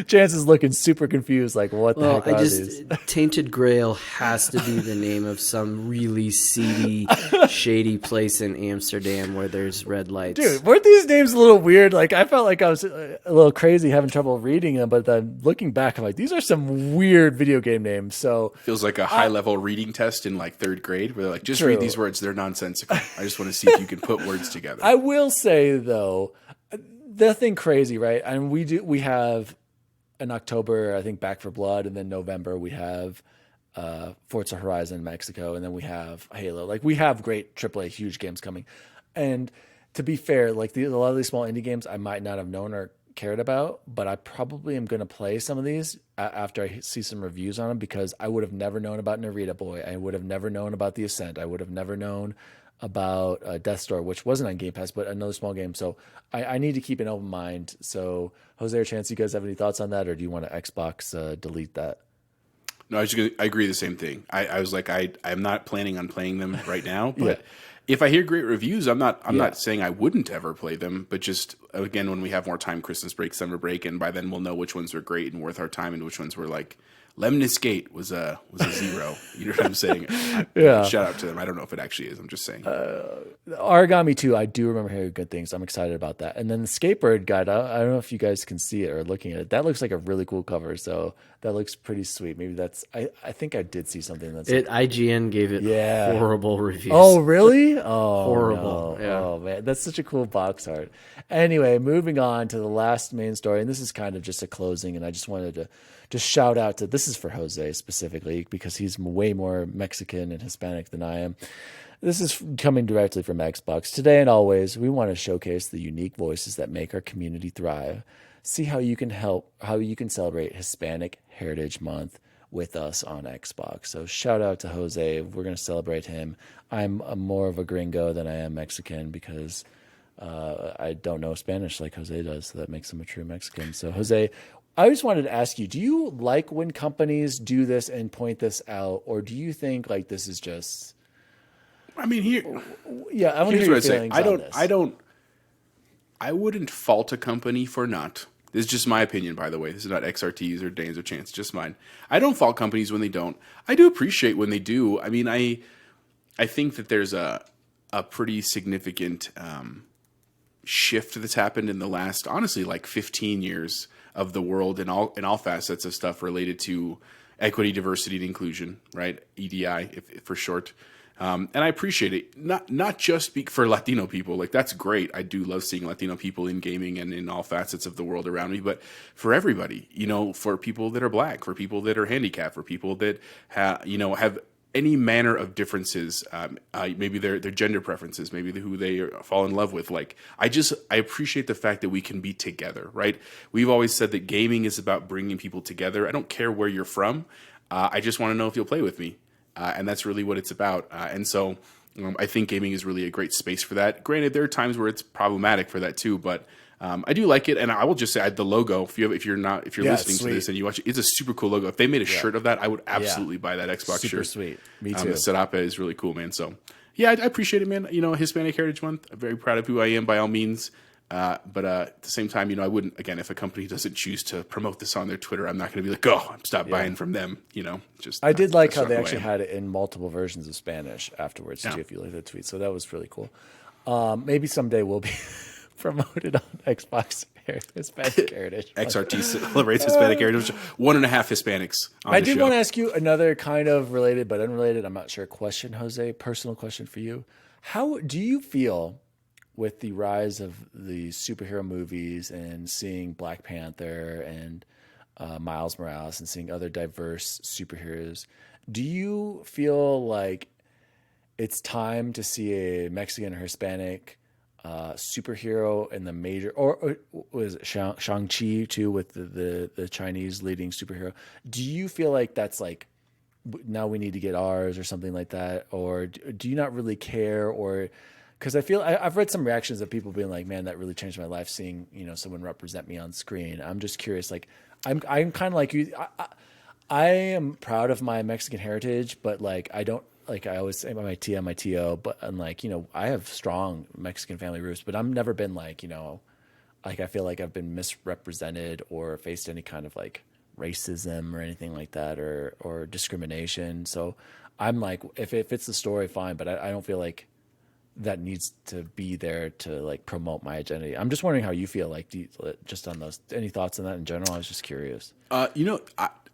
Chance is looking super confused, like, what the heck are these? Tainted Grail has to be the name of some really seedy, shady place in Amsterdam where there's red lights. Dude, weren't these names a little weird? Like, I felt like I was a little crazy having trouble reading them, but then looking back, I'm like, these are some weird video game names. So Feels like a high level reading test in like third grade where they're like, just True. read these words. They're nonsensical. I just want to see if you can put words together. I will say, though, the thing crazy, right? And we have in October, I think Back for Blood, and then November we have Forza Horizon Mexico, and then we have Halo. Like, we have great AAA huge games coming. And to be fair, like a lot of these small indie games I might not have known or cared about, but I probably am going to play some of these after I see some reviews on them, because I would have never known about Narita Boy. I would have never known about The Ascent. I would have never known about Death's Door, which wasn't on Game Pass, but another small game. So I need to keep an open mind. So Jose or Chance, you guys have any thoughts on that, or do you want to Xbox delete that? No, I agree the same thing. I was like, I'm not planning on playing them right now, but if I hear great reviews, I'm not saying I wouldn't ever play them, but just again, when we have more time, Christmas break, summer break, and by then we'll know which ones were great and worth our time and which ones were like, Lemnis Gate was a 0. You know what I'm saying? Yeah. Shout out to them. I don't know if it actually is. I'm just saying. Origami 2, I do remember hearing good things. I'm excited about that. And then the Skatebird guide, I don't know if you guys can see it or looking at it. That looks like a really cool cover. So that looks pretty sweet. Maybe that's, I think I did see something that's IGN gave it horrible reviews. Oh, really? Oh, Horrible. no. Yeah. Oh, man. That's such a cool box art. Anyway, moving on to the last main story. And this is kind of just a closing. And I just wanted to just shout out to, this is for Jose specifically, because he's way more Mexican and Hispanic than I am. This is coming directly from Xbox. Today and always, we want to showcase the unique voices that make our community thrive. See how you can celebrate Hispanic Heritage Month with us on Xbox. So shout out to Jose. We're going to celebrate him. I'm more of a gringo than I am Mexican because I don't know Spanish like Jose does. So that makes him a true Mexican. So Jose, I just wanted to ask you, do you like when companies do this and point this out, or do you think like this is just... I mean, I want to here's hear what your I say. feelings. I wouldn't fault a company for not. This is just my opinion, by the way. This is not XRT's or Dane's or Chance, just mine. I don't fault companies when they don't. I do appreciate when they do. I mean, I think that there's a pretty significant shift that's happened in the last, honestly, like 15 years of the world in all facets of stuff related to equity, diversity, and inclusion, right? EDI for short. And I appreciate it, not just for Latino people. Like, that's great. I do love seeing Latino people in gaming and in all facets of the world around me. But for everybody, for people that are Black, for people that are handicapped, for people that have any manner of differences, maybe their gender preferences, maybe who they fall in love with. Like, I appreciate the fact that we can be together, right? We've always said that gaming is about bringing people together. I don't care where you're from. I just want to know if you'll play with me. And that's really what it's about. And so I think gaming is really a great space for that. Granted, there are times where it's problematic for that too, but I do like it. And I will just say the logo, if you're listening to this and you watch it, it's a super cool logo. If they made a shirt of that, I would absolutely buy that Xbox shirt. Super sweet. Me too. The Serapa is really cool, man. So yeah, I appreciate it, man. Hispanic Heritage Month. I'm very proud of who I am by all means. But at the same time, I wouldn't, again, if a company doesn't choose to promote this on their Twitter, I'm not going to be like, oh, stop buying from them. I did like how they actually had it in multiple versions of Spanish afterwards too, if you look at the tweet. So that was really cool. Maybe someday we'll be promoted on Xbox Hispanic Heritage. XRT celebrates Hispanic Heritage. 1.5 Hispanics on I the did show. want to ask you another kind of related but unrelated, I'm not sure, question, Jose, personal question for you. How do you feel with the rise of the superhero movies and seeing Black Panther and Miles Morales and seeing other diverse superheroes, do you feel like it's time to see a Mexican or Hispanic superhero in the major, or was it Shang-Chi too with the Chinese leading superhero? Do you feel like that's like, now we need to get ours or something like that? Or do you not really care? Or because I feel I've read some reactions of people being like, "Man, that really changed my life seeing someone represent me on screen." I'm just curious. Like, I'm kind of like you. I am proud of my Mexican heritage, but like I don't like I always say my Tia, my Tio. But I'm like I have strong Mexican family roots, but I've never been like like I feel like I've been misrepresented or faced any kind of like racism or anything like that or discrimination. So I'm like, if it fits the story, fine. But I don't feel like that needs to be there to like promote my identity. I'm just wondering how you feel like just on those, any thoughts on that in general? I was just curious. Kind of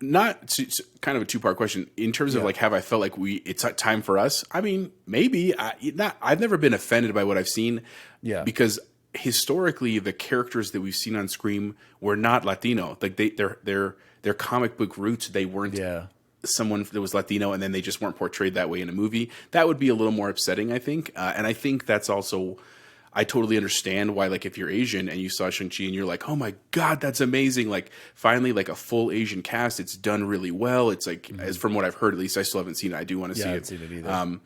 a two-part question in terms of like, have I felt like it's time for us? I mean, maybe I've never been offended by what I've seen. Yeah. Because historically the characters that we've seen on screen were not Latino. Like their comic book roots, they weren't someone that was Latino, and then they just weren't portrayed that way in a movie. That would be a little more upsetting, I think. And I think that's also, I totally understand why, like, if you're Asian and you saw Shang-Chi and you're like, oh my God, that's amazing. Like, finally, like a full Asian cast, it's done really well. It's like, as from what I've heard, at least I still haven't seen it. I do want to see it. I haven't seen it either.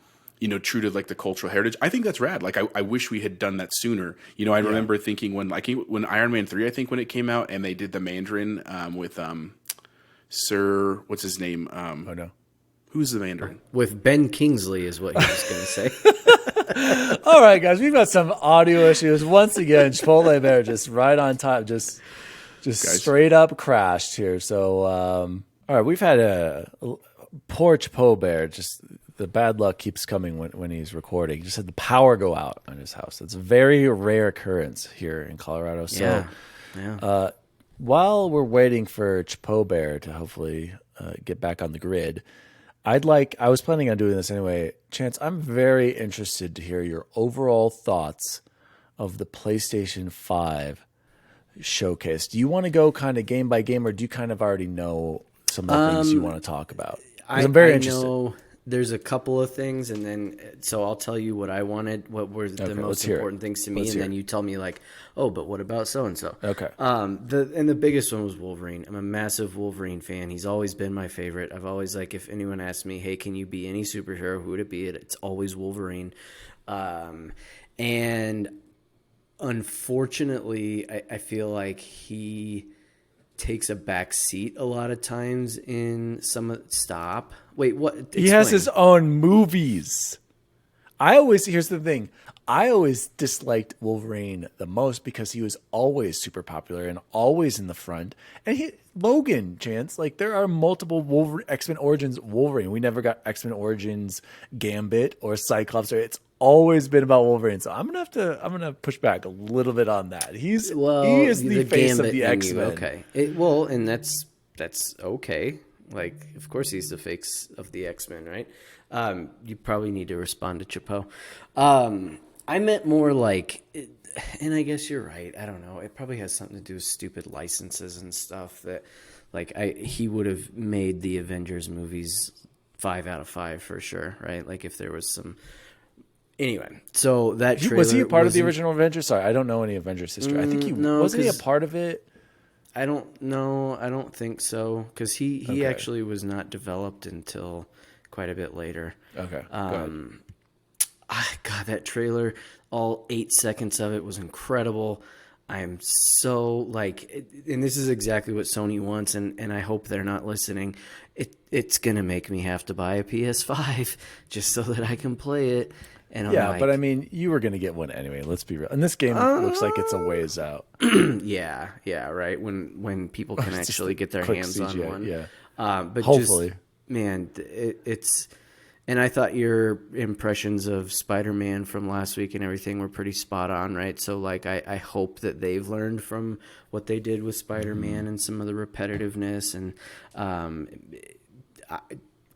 True to like the cultural heritage. I think that's rad. Like, I wish we had done that sooner. I remember thinking when Iron Man 3, I think when it came out and they did the Mandarin with Sir, what's his name? Oh no, who's the Mandarin? With Ben Kingsley is what he was going to say. All right, guys, we've got some audio issues once again. Chipotle Bear just right on time, just straight up crashed here. So, all right, we've had a poor Chipotle Bear. Just the bad luck keeps coming when he's recording. Just had the power go out on his house. It's a very rare occurrence here in Colorado. So, yeah. While we're waiting for Chapo Bear to hopefully get back on the grid, I was planning on doing this anyway. Chance, I'm very interested to hear your overall thoughts of the PlayStation 5 showcase. Do you want to go kind of game by game, or do you kind of already know some of the things you want to talk about? I'm very interested. Know there's a couple of things, and then so I'll tell you what I wanted, what were the most important things to me, and then you tell me like, oh, but what about so and so? Okay. The biggest one was Wolverine. I'm a massive Wolverine fan. He's always been my favorite. I've always like, if anyone asks me, hey, can you be any superhero? Who would it be? It's always Wolverine. And unfortunately, I feel like he takes a back seat a lot of times in some stop. Wait, what? Explain. He has his own movies. Here's the thing. I always disliked Wolverine the most because he was always super popular and always in the front. And Logan, Chance, like there are multiple X-Men Origins Wolverine. We never got X-Men Origins Gambit or Cyclops. It's always been about Wolverine. So I'm gonna push back a little bit on that. He Well, is the face of Gambit the in you, X-Men. okay. And that's okay. Like, of course, he's the face of the X-Men, right? You probably need to respond to Chappelle. I meant more like, and I guess you're right. I don't know. It probably has something to do with stupid licenses and stuff that, like, he would have made the Avengers movies 5 out of 5 for sure, right? Like, if there was some. Anyway, so that trailer Was he a part of the original Avengers? Sorry, I don't know any Avengers history. I think he no, wasn't he a part of it. I don't know. I don't think so because he Okay. actually was not developed until quite a bit later. Okay. Go ahead. God, that trailer, all 8 seconds of it was incredible. I'm so like, and this is exactly what Sony wants, and I hope they're not listening. It's gonna make me have to buy a PS5 just so that I can play it. And I'm Yeah, like, but I mean, you were gonna get one anyway. Let's be real. And this game looks like it's a ways out. yeah, right. When people can It's just actually a get their quick hands CGI, on one, yeah. But Hopefully. just, man, it's. And I thought your impressions of Spider-Man from last week and everything were pretty spot on, right? So, like, I hope that they've learned from what they did with Spider-Man and some of the repetitiveness. And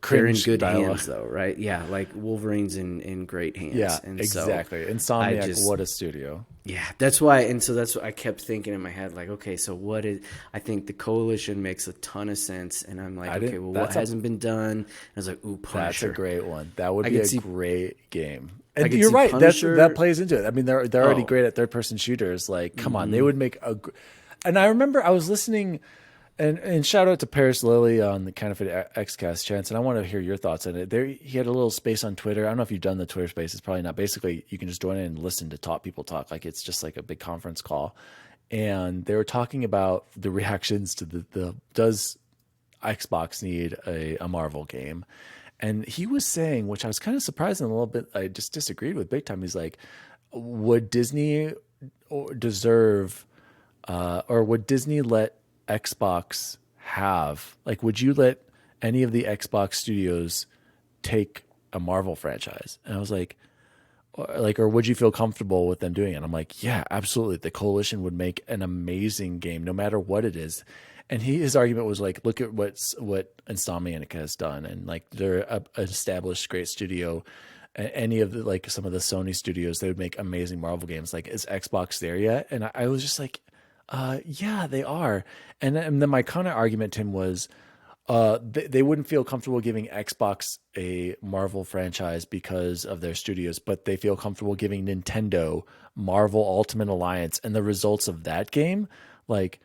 they're in Cringe good dialogue. hands, though, right? Yeah, like Wolverine's in great hands. Yeah, and exactly. So Insomniac, what a studio. yeah, that's why. And so that's what I kept thinking in my head, like, okay, so what is? I think the Coalition makes a ton of sense, and I'm like, okay, well, what hasn't been done? And I was like, ooh, Punisher. That's a great one. That would I be could a see- great game. I And could you're see right. Punisher- That plays into it. I mean, they're already Oh. great at third person shooters. Like, come on, they would make a. And I remember I was listening, and shout out to Paris Lilly on the Kind of Xcast Chance, and I want to hear your thoughts on it. There, he had a little space on Twitter. I don't know if you've done the Twitter space. It's probably not. Basically, you can just join in and listen to people talk. Like it's just like a big conference call, and they were talking about the reactions to the does Xbox need a Marvel game. And he was saying, which I was kind of surprised and a little bit, I just disagreed with big time. He's like, would Disney deserve, or would Disney let Xbox have, like, would you let any of the Xbox studios take a Marvel franchise? And I was like, or would you feel comfortable with them doing it? And I'm like, yeah, absolutely. The Coalition would make an amazing game, no matter what it is. And his argument was like, look at what Insomniac has done, and like they're an established great studio. Any of the, like some of the Sony studios, they would make amazing Marvel games. Like, is Xbox there yet? And I was just like, yeah, they are. And then my counter argument to him was, they wouldn't feel comfortable giving Xbox a Marvel franchise because of their studios, but they feel comfortable giving Nintendo Marvel Ultimate Alliance and the results of that game. Like,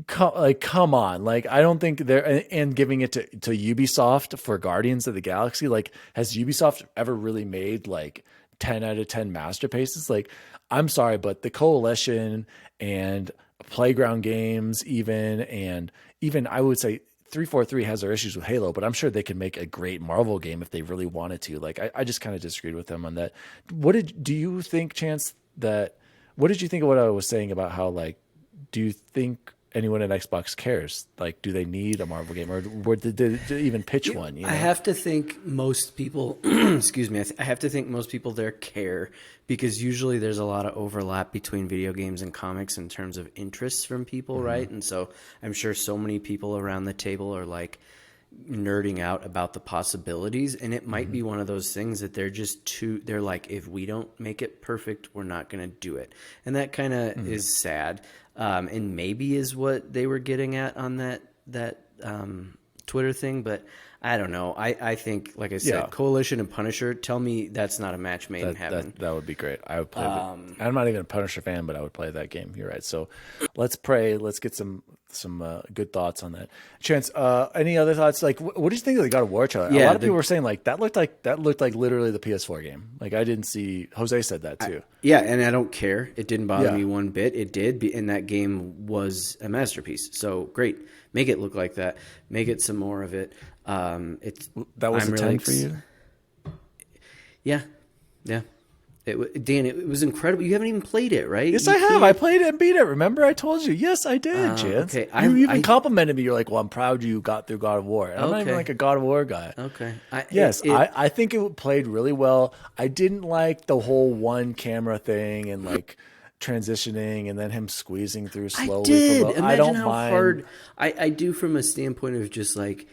come on. Like, I don't think they're, and giving it to Ubisoft for Guardians of the Galaxy. Like, has Ubisoft ever really made like 10 out of 10 masterpieces? Like, I'm sorry, but the Coalition and Playground Games, and even I would say 343 has their issues with Halo, but I'm sure they could make a great Marvel game if they really wanted to. Like, I just kind of disagreed with them on that. Do you think, Chance, what did you think of what I was saying about how, like, do you think anyone at Xbox cares? Like, do they need a Marvel game, or did they even pitch one? You know? I have to think most people, excuse me, I have to think most people there care, because usually there's a lot of overlap between video games and comics in terms of interests from people, right? And so I'm sure so many people around the table are like nerding out about the possibilities, and it might be one of those things that they're like, if we don't make it perfect, we're not going to do it. And that kind of is sad. And maybe is what they were getting at on that Twitter thing, but I don't know. I think, like I said, Yeah. Coalition and Punisher, tell me that's not a match made in heaven. That would be great. I would play I'm not even a Punisher fan, but I would play that game. You're right. So let's pray. Let's get some good thoughts on that. Chance, any other thoughts? Like, what do you think of the God of War trailer? Yeah, a lot of people were saying like that looked like literally the PS4 game. Like, I didn't see. Jose said that too. Yeah, and I don't care. It didn't bother Yeah. me one bit. It did, and that game was a masterpiece. So great, make it look like that. Make it some more of it. That was I'm a 10 for you. Yeah. Dan, it was incredible. You haven't even played it, right? Yes, You I have. can't- I played it and beat it. Remember, I told you. Yes, I did, Chance. okay. You even complimented me. You're like, "Well, I'm proud you got through God of War." And I'm not even Okay. like a God of War guy. Okay. I think it played really well. I didn't like the whole one camera thing and like transitioning and then him squeezing through slowly. I did. Imagine I don't how mind. hard I do from a standpoint of just like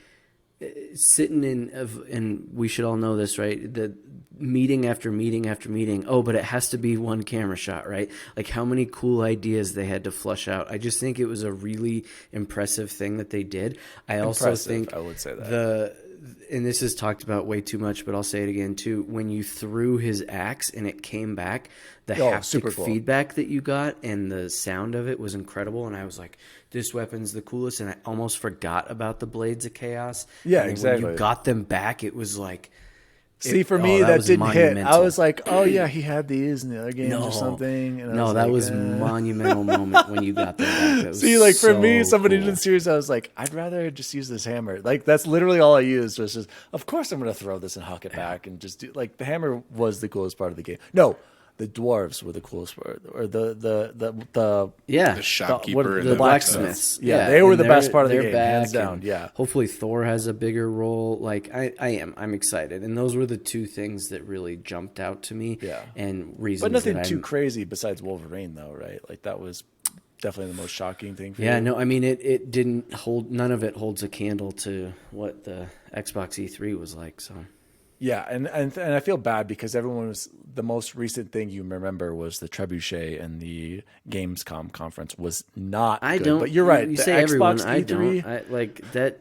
sitting and we should all know this, right? The meeting after meeting after meeting. Oh, but it has to be one camera shot, right? Like how many cool ideas they had to flush out. I just think it was a really impressive thing that they did. I also think I would say that. and this is talked about way too much, but I'll say it again too. When you threw his axe and it came back, the super haptic cool. feedback that you got and the sound of it was incredible. And I was like, this weapon's the coolest. And I almost forgot about the Blades of Chaos. Yeah, and then exactly. when you got them back, it was like, See, for me, that was didn't hit. I monumental. was like, oh, yeah, he had these in the other games or something. And I was that like, was monumental moment when you got them back. That was See, like for me, so somebody cool. didn't serious. I was like, I'd rather just use this hammer. Like that's literally all I used was just. Of course, I'm gonna throw this and huck it back and just do. Like the hammer was the coolest part of the game. No, the dwarves were the coolest part, or the Yeah, The shopkeeper and the the blacksmiths. Yeah, they were and the best they're- part of the they're game, back, hands down. and Yeah. hopefully Thor has a bigger role. Like I'm excited, and those were the two things that really jumped out to me. Yeah. and reasons. But nothing that too I'm- crazy besides Wolverine, though, right? Like that was definitely the most shocking thing for Yeah, you. no, I mean it didn't hold. None of it holds a candle to what the Xbox E3 was like. So. Yeah, and I feel bad because everyone was the most recent thing you remember was the Trebuchet and the Gamescom conference was not. I good. don't. But you're right. You the say Xbox everyone. I E3, don't. I like that.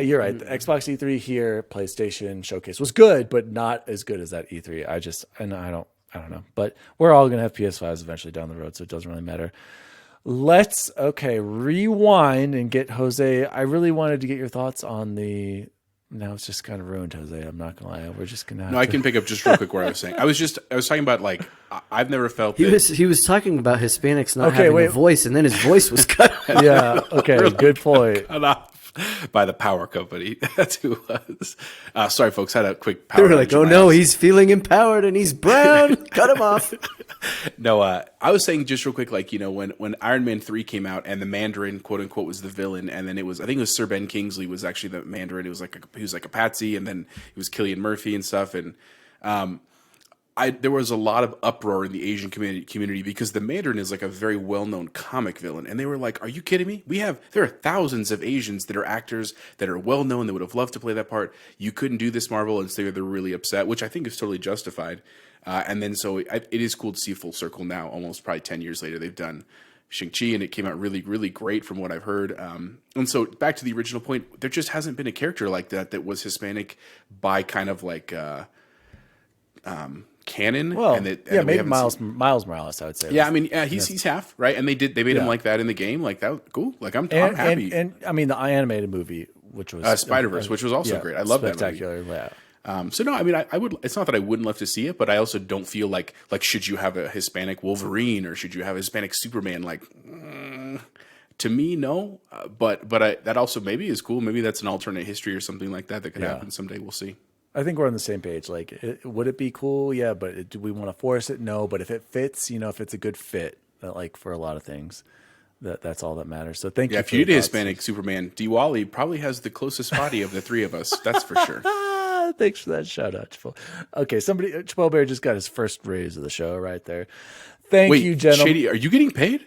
You're right. The Xbox E3 here, PlayStation Showcase was good, but not as good as that E3. I don't know. But we're all gonna have PS5s eventually down the road, so it doesn't really matter. Let's rewind and get Jose. I really wanted to get your thoughts on the. Now it's just kind of ruined, Jose. I'm not gonna lie. We're just gonna. Have No, I can pick up just real quick where I was saying. I was talking about like I've never felt He that- was talking about Hispanics not Okay, having wait. a voice, and then his voice was cut. Yeah. Okay. Good point. cut off by the power company. That's who it was. Sorry, folks. Had a quick They power. were like, outage in "Oh my no, house. he's feeling empowered and he's brown. Cut him off." No, I was saying just real quick, like, you know, when Iron Man 3 came out and the Mandarin, quote unquote, was the villain, and then I think it was Sir Ben Kingsley was actually the Mandarin. It was like he was like a patsy, and then it was Cillian Murphy and stuff, and there was a lot of uproar in the Asian community because the Mandarin is like a very well-known comic villain, and they were like, "Are you kidding me? There are thousands of Asians that are actors that are well-known that would have loved to play that part. You couldn't do this, Marvel," and so they're really upset, which I think is totally justified. And then so it is cool to see full circle now, almost probably 10 years later. They've done Shang-Chi, and it came out really, really great from what I've heard. And so back to the original point, there just hasn't been a character like that was Hispanic by kind of like canon. Well, and that, yeah, and we maybe haven't Miles seen- Morales, I would say. Yeah, I mean, he's half, right? And they made him like that in the game. Like that was cool. Like I'm happy. And I mean, the animated movie, which was Spider-Verse, which was also great. I love that movie. spectacular. Yeah. So no, I mean, I would. It's not that I wouldn't love to see it, but I also don't feel like should you have a Hispanic Wolverine or should you have a Hispanic Superman? Like, to me, no. But that also maybe is cool. Maybe that's an alternate history or something like that could happen someday. We'll see. I think we're on the same page. Like, would it be cool? Yeah, but do we want to force it? No. But if it fits, if it's a good fit, like for a lot of things, that's all that matters. So thank you. Yeah, if for you the did thoughts. Hispanic Superman, Diwali probably has the closest body of the three of us. That's for sure. Thanks for that shout out, Chipotle. Okay, Chipotle Bear just got his first raise of the show right there. Thank Wait, you, gentlemen. Shady, are you getting paid?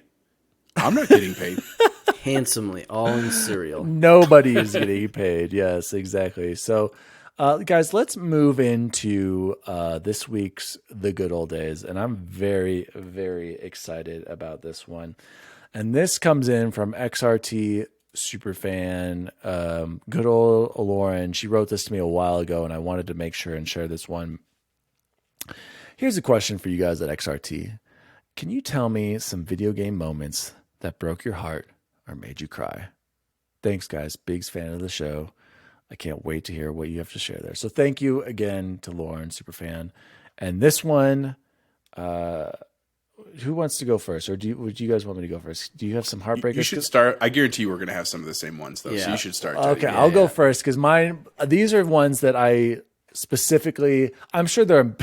I'm not getting paid. Handsomely, all in cereal. Nobody is getting paid. Yes, exactly. So, guys, let's move into this week's The Good Old Days. And I'm very, very excited about this one. And this comes in from XRT Superfan, good old Lauren. She wrote this to me a while ago, and I wanted to make sure and share this one. Here's a question for you guys at XRT. Can you tell me some video game moments that broke your heart or made you cry? Thanks, guys. Big fan of the show. I can't wait to hear what you have to share there. So thank you again to Lauren, Superfan. And this one, who wants to go first? Or would you guys want me to go first? Do you have some heartbreakers? You should start. I guarantee you we're going to have some of the same ones, though. So you should start. Okay, Teddy. I'll go first because these are ones that I specifically, I'm sure there are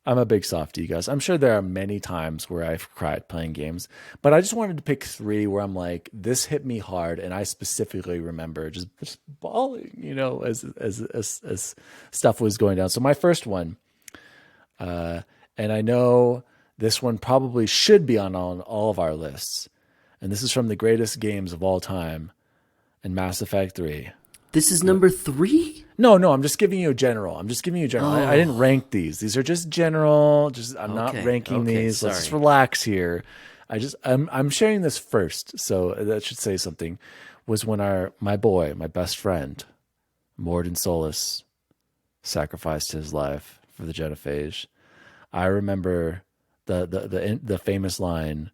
I'm a big softie, you guys. I'm sure there are many times where I've cried playing games, but I just wanted to pick three where I'm like, this hit me hard, and I specifically remember just bawling, as stuff was going down. So my first one, and I know this one probably should be on all of our lists, and this is from the greatest games of all time, and Mass Effect 3. This is number 3? No, I'm just giving you a general. I didn't rank these. These are just general. I'm not ranking these. Sorry. Let's just relax here. I'm sharing this first, so that should say something. Was when my best friend, Morden Solis, sacrificed his life for the genophage. I remember the famous line.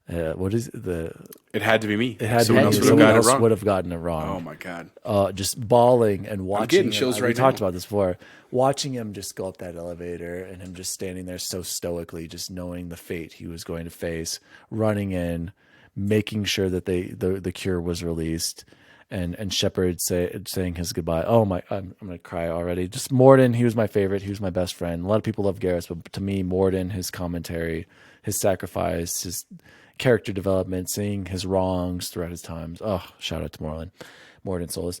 What is the? It had to be me. It had Someone to be else me. would have gotten it Someone else wrong. would have gotten it wrong. Oh my god! Just bawling and watching. getting chills right We talked now. about this before. Watching him just go up that elevator and him just standing there so stoically, just knowing the fate he was going to face, running in, making sure that the cure was released, and Shepard saying his goodbye. Oh my! I'm gonna cry already. Just Morden. He was my favorite. He was my best friend. A lot of people love Garrus, but to me, Morden, his commentary, his sacrifice, his character development, seeing his wrongs throughout his times. Oh, shout out to Morden Solis.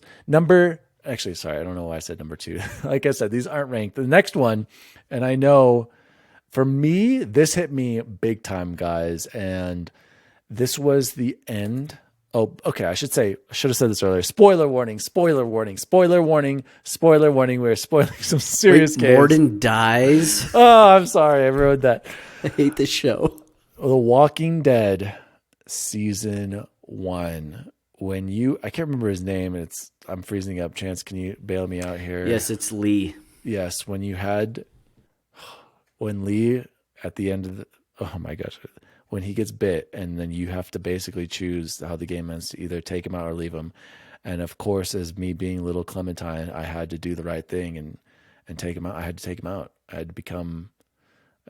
Actually, sorry, I don't know why I said number 2. Like I said, these aren't ranked. The next one, and I know for me, this hit me big time, guys. And this was the end. Oh, okay. I should have said this earlier. Spoiler warning, spoiler warning, spoiler warning, spoiler warning. We're spoiling some serious games. Morden dies? Oh, I'm sorry. I ruined that. I hate this show. The Walking Dead season 1. I can't remember his name, and I'm freezing up. Chance, can you bail me out here? Yes, it's Lee. Yes, when Lee at the end of oh my gosh, when he gets bit, and then you have to basically choose how the game ends, to either take him out or leave him. And of course, as me being little Clementine, I had to do the right thing and take him out. I had to take him out. I had to become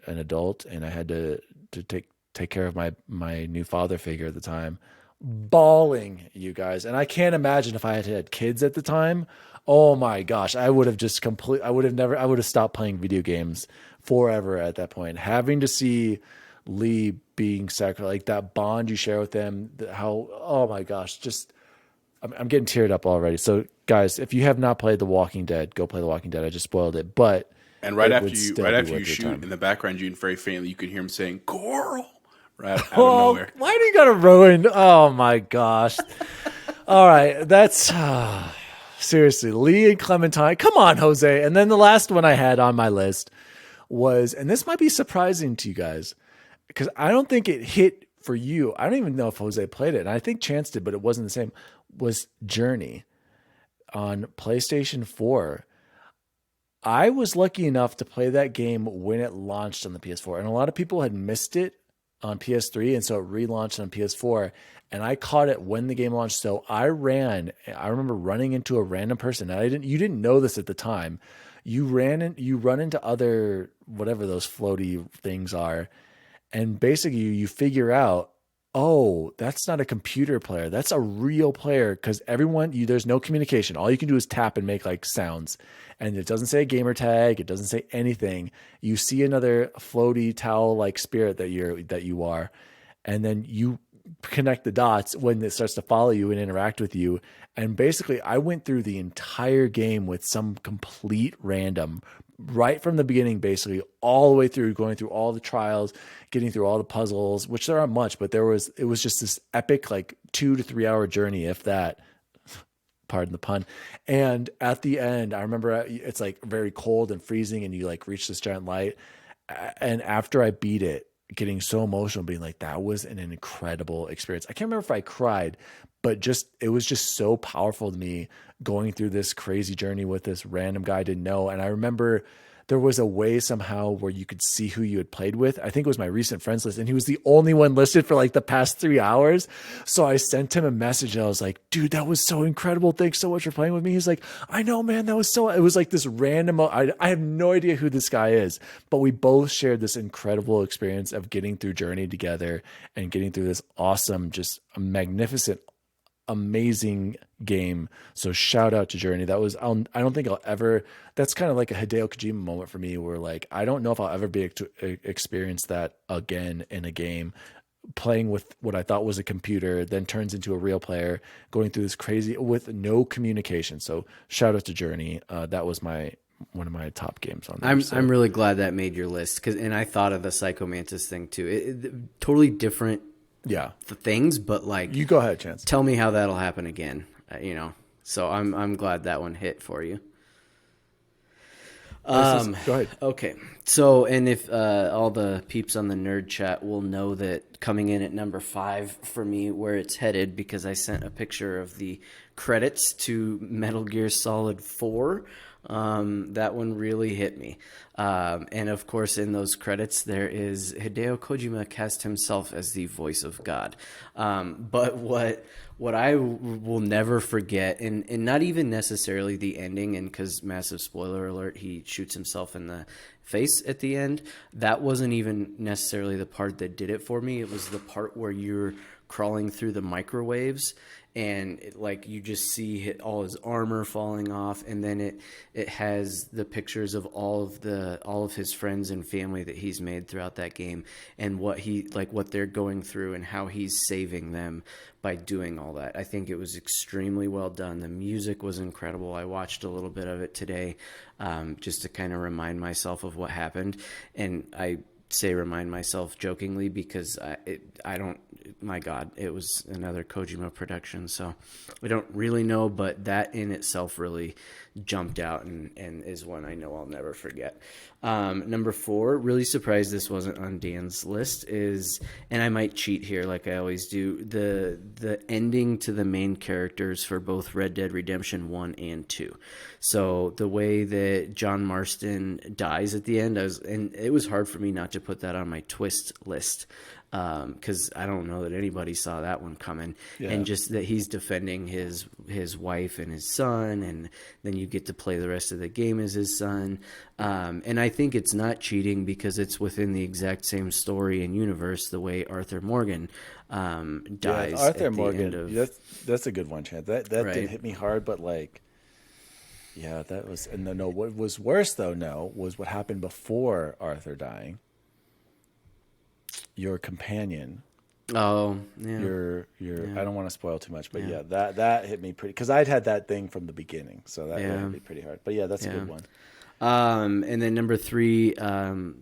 an adult, and I had to take care of my new father figure at the time. Bawling, you guys. And I can't imagine if I had kids at the time. Oh my gosh, I would have stopped playing video games forever at that point. Having to see Lee being sacrificed, like that bond you share with them, oh my gosh, I'm getting teared up already. So guys, if you have not played The Walking Dead, go play The Walking Dead. I just spoiled it, but And right after you shoot, in the background, you can very faintly, you can hear him saying "Coral" right out of nowhere. Why do you gotta ruin? Oh my gosh! All right, that's seriously Lee and Clementine. Come on, Jose. And then the last one I had on my list was, and this might be surprising to you guys because I don't think it hit for you. I don't even know if Jose played it, and I think Chance did, but it wasn't the same. Was Journey on PlayStation 4? I was lucky enough to play that game when it launched on the PS4, and a lot of people had missed it on PS3, and so it relaunched on PS4, and I caught it when the game launched. So I remember running into a random person, and you didn't know this at the time. You run into other, whatever those floaty things are, and basically you figure out, oh, that's not a computer player. That's a real player, because there's no communication. All you can do is tap and make like sounds. And it doesn't say gamer tag. It doesn't say anything. You see another floaty towel-like spirit that you are. And then you connect the dots when it starts to follow you and interact with you. And basically I went through the entire game with some complete random, right from the beginning, basically all the way through, going through all the trials, getting through all the puzzles, which there aren't much, but it was just this epic, like 2 to 3 hour journey, if that, pardon the pun. And at the end, I remember it's like very cold and freezing, and you like reach this giant light. And after I beat it, getting so emotional, being like, that was an incredible experience. I can't remember if I cried, but it was just so powerful to me, going through this crazy journey with this random guy I didn't know. And I remember there was a way somehow where you could see who you had played with. I think it was my recent friends list, and he was the only one listed for like the past 3 hours. So I sent him a message, and I was like, dude, that was so incredible. Thanks so much for playing with me. He's like, I know, man, it was like this random, I have no idea who this guy is, but we both shared this incredible experience of getting through Journey together and getting through this awesome, just magnificent amazing game. So shout out to Journey. That was, I don't think I'll ever, that's kind of like a Hideo Kojima moment for me where like, I don't know if I'll ever be able to experience that again in a game. Playing with what I thought was a computer, then turns into a real player, going through this crazy with no communication. So shout out to Journey. That was one of my top games on there. I'm really glad that made your list, and I thought of the Psycho Mantis thing too. Totally different things, but like, you go ahead, Chance. Tell me how that'll happen again. So I'm glad that one hit for you. Go ahead. Okay. So, and if all the peeps on the nerd chat will know that coming in at number 5 for me, where it's headed, because I sent a picture of the credits to Metal Gear Solid 4. That one really hit me. And of course, in those credits, there is Hideo Kojima cast himself as the voice of God. But what I will never forget, and not even necessarily the ending, and because massive spoiler alert, he shoots himself in the face at the end. That wasn't even necessarily the part that did it for me. It was the part where you're crawling through the microwaves, and like you just see all his armor falling off, and then it has the pictures of all of his friends and family that he's made throughout that game, and what they're going through and how he's saving them by doing all that. I think it was extremely well done. The music was incredible. I watched a little bit of it today, just to kind of remind myself of what happened, and I say remind myself jokingly because I don't, my God, it was another Kojima production, so I don't really know, but that in itself really jumped out and is one I know I'll never forget. Number 4, really surprised this wasn't on Dan's list, is, and I might cheat here like I always do, the ending to the main characters for both Red Dead Redemption 1 and 2. So the way that John Marston dies at the end, and it was hard for me not to put that on my twist list, because I don't know that anybody saw that one coming. Yeah. And just that he's defending his wife and his son, and then you get to play the rest of the game as his son. And I think it's not cheating because it's within the exact same story and universe, the way Arthur Morgan dies. Yeah, Arthur at the Morgan, end of, that's a good one, Chad. That right. Did hit me hard, but like, yeah, that was, and no, what was worse though, was what happened before Arthur dying. Your companion. Oh, yeah. Your I don't want to spoil too much, but yeah, that hit me pretty, because I'd had that thing from the beginning, so that hit me pretty hard. But yeah, that's a good one. And then number 3,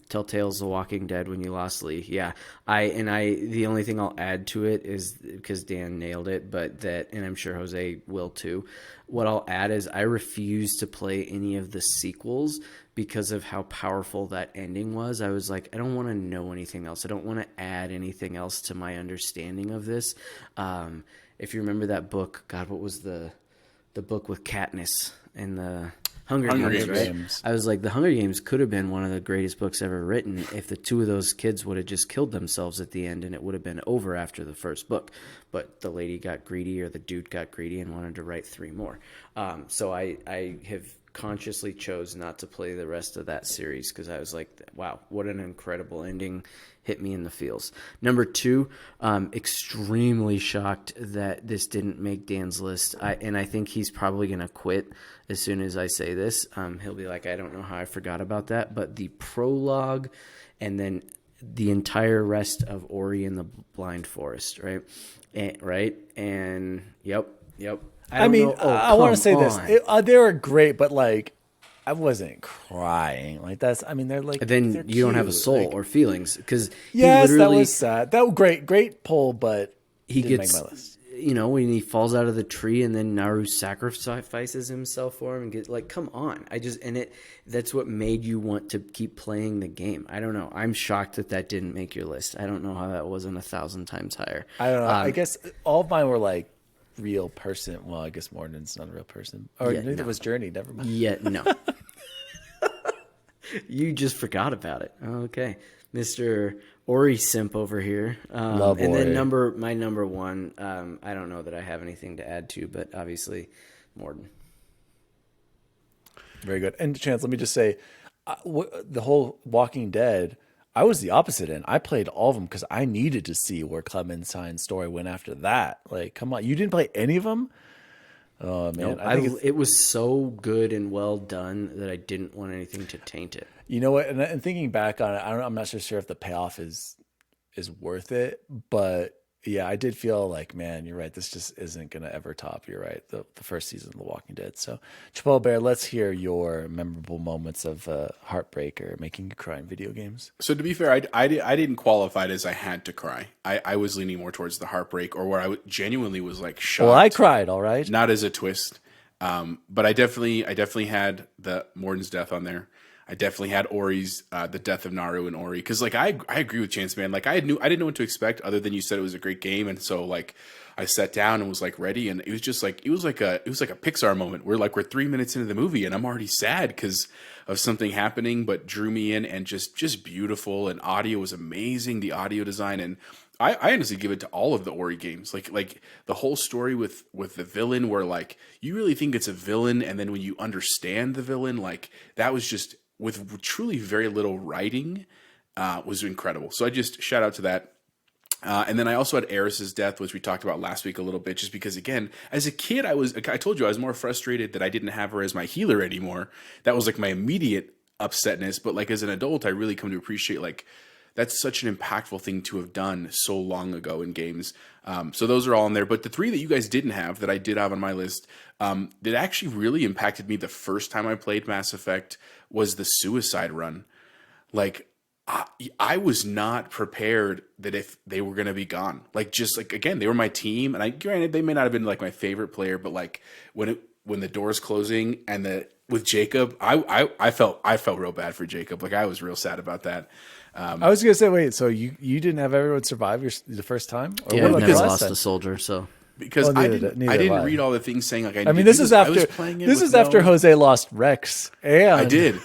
Telltale's The Walking Dead, when you lost Lee. Yeah. The only thing I'll add to it is, because Dan nailed it, but that, and I'm sure Jose will too, what I'll add is I refuse to play any of the sequels because of how powerful that ending was. I was like, I don't want to know anything else. I don't want to add anything else to my understanding of this. If you remember that book, God, what was the book with Katniss and the Hunger Games, right? I was like, the Hunger Games could have been one of the greatest books ever written if the 2 of those kids would have just killed themselves at the end, and it would have been over after the first book. But the lady got greedy, or the dude got greedy, and wanted to write 3 more. So I have consciously chose not to play the rest of that series because I was like, wow, what an incredible ending. Hit me in the feels. Number 2, extremely shocked that this didn't make Dan's list. I think he's probably going to quit as soon as I say this. He'll be like, I don't know how I forgot about that. But the prologue and then the entire rest of Ori and the Blind Forest, right? And yep. I mean, I want to say this. They were great, but like, I wasn't crying. Like, that's, I mean, they're like, then they're you don't have a cute, soul like, or feelings, because yes, that was sad. That was great pull, but he didn't gets, make my list. When he falls out of the tree and then Naru sacrifices himself for him and get like, come on. That's what made you want to keep playing the game. I don't know. I'm shocked that didn't make your list. I don't know how that wasn't 1,000 times higher. I don't know. I guess all of mine were like real person. Well, I guess Morden's not a real person. Or neither was Journey. Never mind. Yeah, no. You just forgot about it. Okay. Mr. Ori simp over here. Love and Ori. then my number 1, I don't know that I have anything to add to, but obviously Morden. Very good. And Chance, let me just say, the whole Walking Dead, I was the opposite end. I played all of them because I needed to see where Clementine's story went after that. Like, come on, you didn't play any of them? Oh man, No, I think it was so good and well done that I didn't want anything to taint it. you know what. And thinking back on it, I'm not so sure if the payoff is worth it, but yeah, I did feel like, man, you're right. This just isn't gonna ever top. You're right. The first season of The Walking Dead. So, Chappelle Bear, let's hear your memorable moments of heartbreak or making you cry in video games. So to be fair, I didn't qualify it as I had to cry. I was leaning more towards the heartbreak, or where genuinely was like shocked. Well, I cried. All right. Not as a twist, but I definitely had the Morden's death on there. I definitely had Ori's the death of Naru and Ori, because like I agree with Chance, man. Like I didn't know what to expect other than you said it was a great game, and so like I sat down and was like ready, and it was just like it was like a Pixar moment where like we're 3 minutes into the movie and I'm already sad because of something happening, but drew me in, and just beautiful, and audio was amazing, the audio design, and I honestly give it to all of the Ori games. Like the whole story with the villain, where like you really think it's a villain, and then when you understand the villain, like that was just with truly very little writing, was incredible. So I just shout out to that. And then I also had Eris's death, which we talked about last week a little bit, just because again, as a kid, I told you I was more frustrated that I didn't have her as my healer anymore. That was like my immediate upsetness. But like as an adult, I really come to appreciate like that's such an impactful thing to have done so long ago in games. So those are all in there. But the three that you guys didn't have that I did have on my list, that actually really impacted me the first time I played Mass Effect was the suicide run. Like I was not prepared that if they were going to be gone, like just like, again, they were my team, and granted they may not have been like my favorite player, but like when the door's closing and with Jacob, I felt real bad for Jacob. Like I was real sad about that. I was gonna say, wait, so you didn't have everyone survive the first time? Or Yeah, what I've about never the last lost time? a soldier, so Because Well, I neither didn't have I. read all the things saying like I mean, this is after Jose lost Rex, and I did,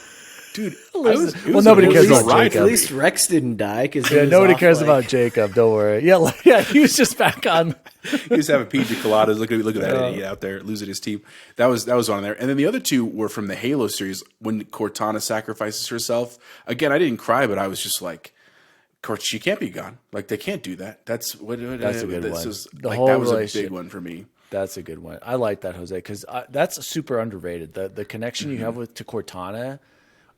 dude. Well, nobody cares about ride. Jacob. at least Rex didn't die because Yeah, nobody cares about Jacob. Don't worry. Yeah, yeah, he was just back on. He was having pina coladas. Look at that idiot out there losing his team. That was on there. And then the other two were from the Halo series when Cortana sacrifices herself. Again, I didn't cry, but I was just like, she can't be gone. Like they can't do that. That's a good one. Was, The like, whole that was a relationship. big one for me. That's a good one. I like that, Jose, because that's super underrated. The connection you have to Cortana,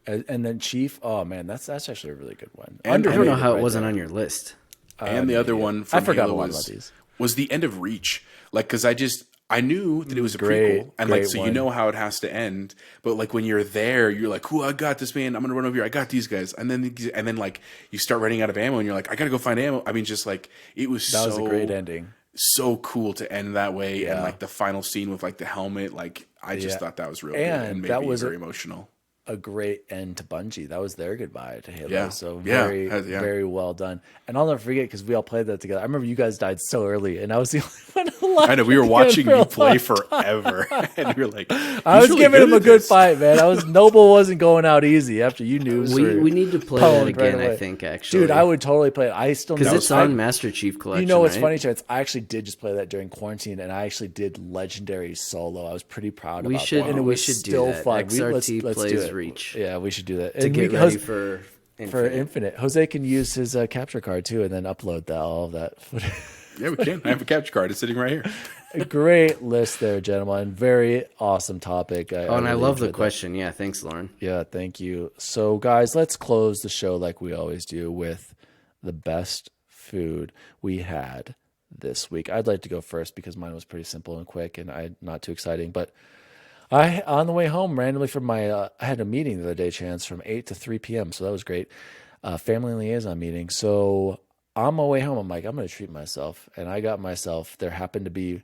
and then Chief. Oh man, that's actually a really good one. And I don't know how it right wasn't there. on your list. And the other one I from forgot Halo a lot about these. was the end of Reach. Like, because I knew that it was a Great, prequel, and like, great so you one. know how it has to end. But like when you're there, you're like, "Ooh, I got this, man! I'm gonna run over here. I got these guys." And then like you start running out of ammo, and you're like, "I gotta go find ammo." I mean, just like it was. That was a great ending. So cool to end that way, and Yeah. like the final scene with like the helmet. Like I just Yeah. thought that was real And good, and made that me was very emotional. A great end to Bungie. That was their goodbye to Halo. Yeah. So Yeah. very, Yeah. very well done. And I'll never forget because we all played that together. I remember you guys died so early, and I was the only one alive. I know we were again watching for a you play long forever, and you're like, I was giving him a good fight, man. Noble wasn't going out easy after you knew. We need to play that pwned right again. I away. think actually, Dude, I would totally play it. I still because know it's on Master Chief Collection. You know what's right? funny, Chance? I actually did just play that during quarantine, and I actually did Legendary solo. I was pretty proud We about should- that. And it we was should do still that. fun. XRT let's plays do it. Reach. Yeah, we should do that. to And get we- ready for Infinite. Jose can use his capture card too, and then upload all of that footage. Yeah, we can. I have a capture card. It's sitting right here. A great list there, gentlemen. Very awesome topic. Oh, and I really love the enjoyed that. question. Yeah, thanks, Lauren. Yeah, thank you. So, guys, let's close the show like we always do with the best food we had this week. I'd like to go first because mine was pretty simple and quick and not too exciting. But on the way home, randomly from I had a meeting the other day, Chance, from 8 to 3 p.m. So that was great. Family liaison meeting. So on my way home, I'm like, I'm going to treat myself. And I got myself, there happened to be,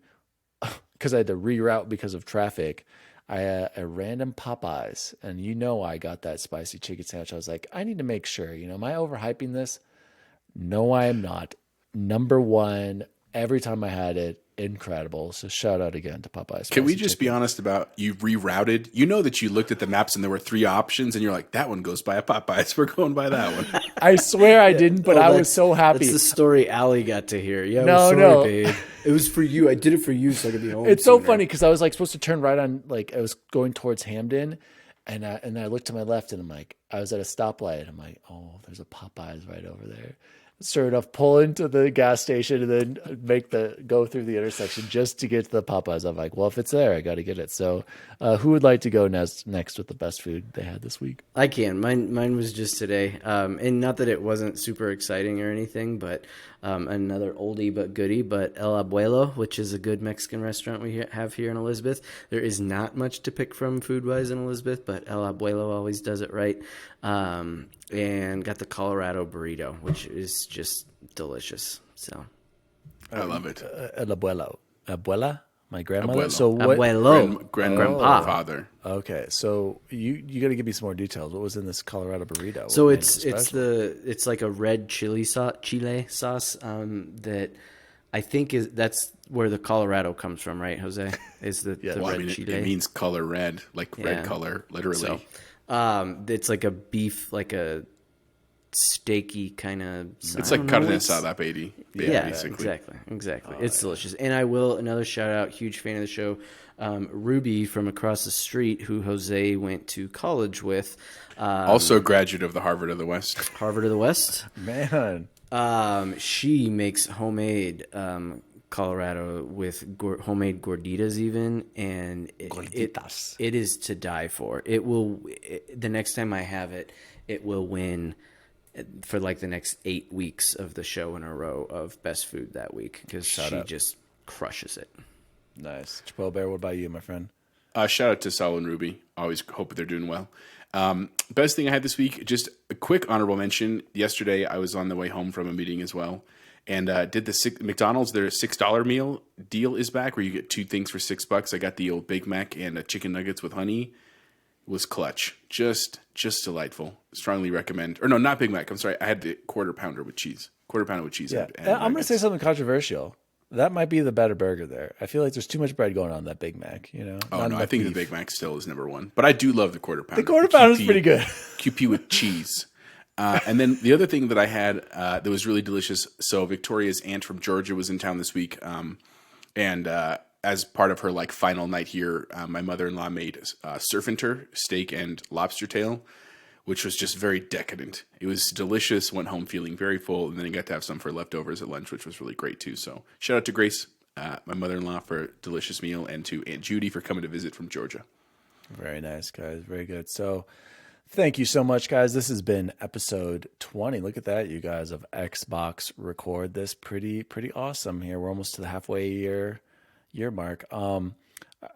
because I had to reroute because of traffic, I had a random Popeyes. And I got that spicy chicken sandwich. I was like, I need to make sure, am I overhyping this? No, I am not. Number one, every time I had it, incredible. So shout out again to Popeyes. Can we just be honest about you rerouted? You know that you looked at the maps and there were 3 options, and you're like, that one goes by a Popeyes. We're going by that one. I swear I didn't, but I was so happy. That's the story Allie got to hear. Yeah, No, sorry, no. babe. It was for you. I did it for you so I could be home. It's so sooner. funny because I was like supposed to turn right on, like I was going towards Hamden, And I looked to my left, and I'm like, I was at a stoplight. I'm like, oh, there's a Popeyes right over there. Sure enough, pull into the gas station and then go through the intersection just to get to the Popeyes. I'm like, well, if it's there, I got to get it. So, who would like to go next with the best food they had this week? I can. Mine was just today, and not that it wasn't super exciting or anything, but another oldie but goodie. But El Abuelo, which is a good Mexican restaurant we have here in Elizabeth. There is not much to pick from food-wise in Elizabeth, but El Abuelo always does it right. And got the Colorado burrito, which is just delicious. So I love it. El Abuelo. Abuela? My grandmother? Abuelo. So what? Abuelo. Grandfather. Okay, so you got to give me some more details. What was in this Colorado burrito? So What made it's it special? it's like a red chili sauce that I think that's where the Colorado comes from, right, Jose? Is the Well, red I mean, chile? it means color red, like red Yeah. color, literally. So, it's like a beef, like a steaky kind of. It's like carne asada, baby. Yeah, basically. exactly. It's delicious. And I will, another shout out, huge fan of the show, Ruby from across the street, who Jose went to college with. Also a graduate of the Harvard of the West. Harvard of the West. Man. She makes homemade Colorado with homemade gorditas even, and Gorditas. it is to die for. The next time I have it, it will win for like the next 8 weeks of the show in a row of best food that week, because she just crushes it. Nice. Chipotle Bear, what about you, my friend? Shout out to Sal and Ruby. Always hope they're doing well. Best thing I had this week, just a quick honorable mention. Yesterday, I was on the way home from a meeting as well, and did the McDonald's. Their $6 meal deal is back, where you get 2 things for $6. I got the old Big Mac and chicken nuggets with honey. It was clutch, just delightful. Strongly recommend. Or no, not Big Mac. I'm sorry. I had the quarter pounder with cheese. Yeah, and I'm going to nuggets. say something controversial. That might be the better burger there. I feel like there's too much bread going on that Big Mac. You know. Oh Not no, I enough think beef. the Big Mac still is number one. But I do love the quarter pounder. The quarter pounder is QP pretty good. QP with cheese. And then the other thing that I had that was really delicious. So Victoria's aunt from Georgia was in town this week, and as part of her like final night here, my mother-in-law made surf-inter steak and lobster tail, which was just very decadent. It was delicious. Went home feeling very full, and then I got to have some for leftovers at lunch, which was really great too. So shout out to Grace, my mother-in-law, for a delicious meal, and to Aunt Judy for coming to visit from Georgia. Very nice, guys. Very good. So thank you so much, guys. This has been episode 20. Look at that, you guys, of Xbox Record This. Pretty awesome here. We're almost to the halfway year mark.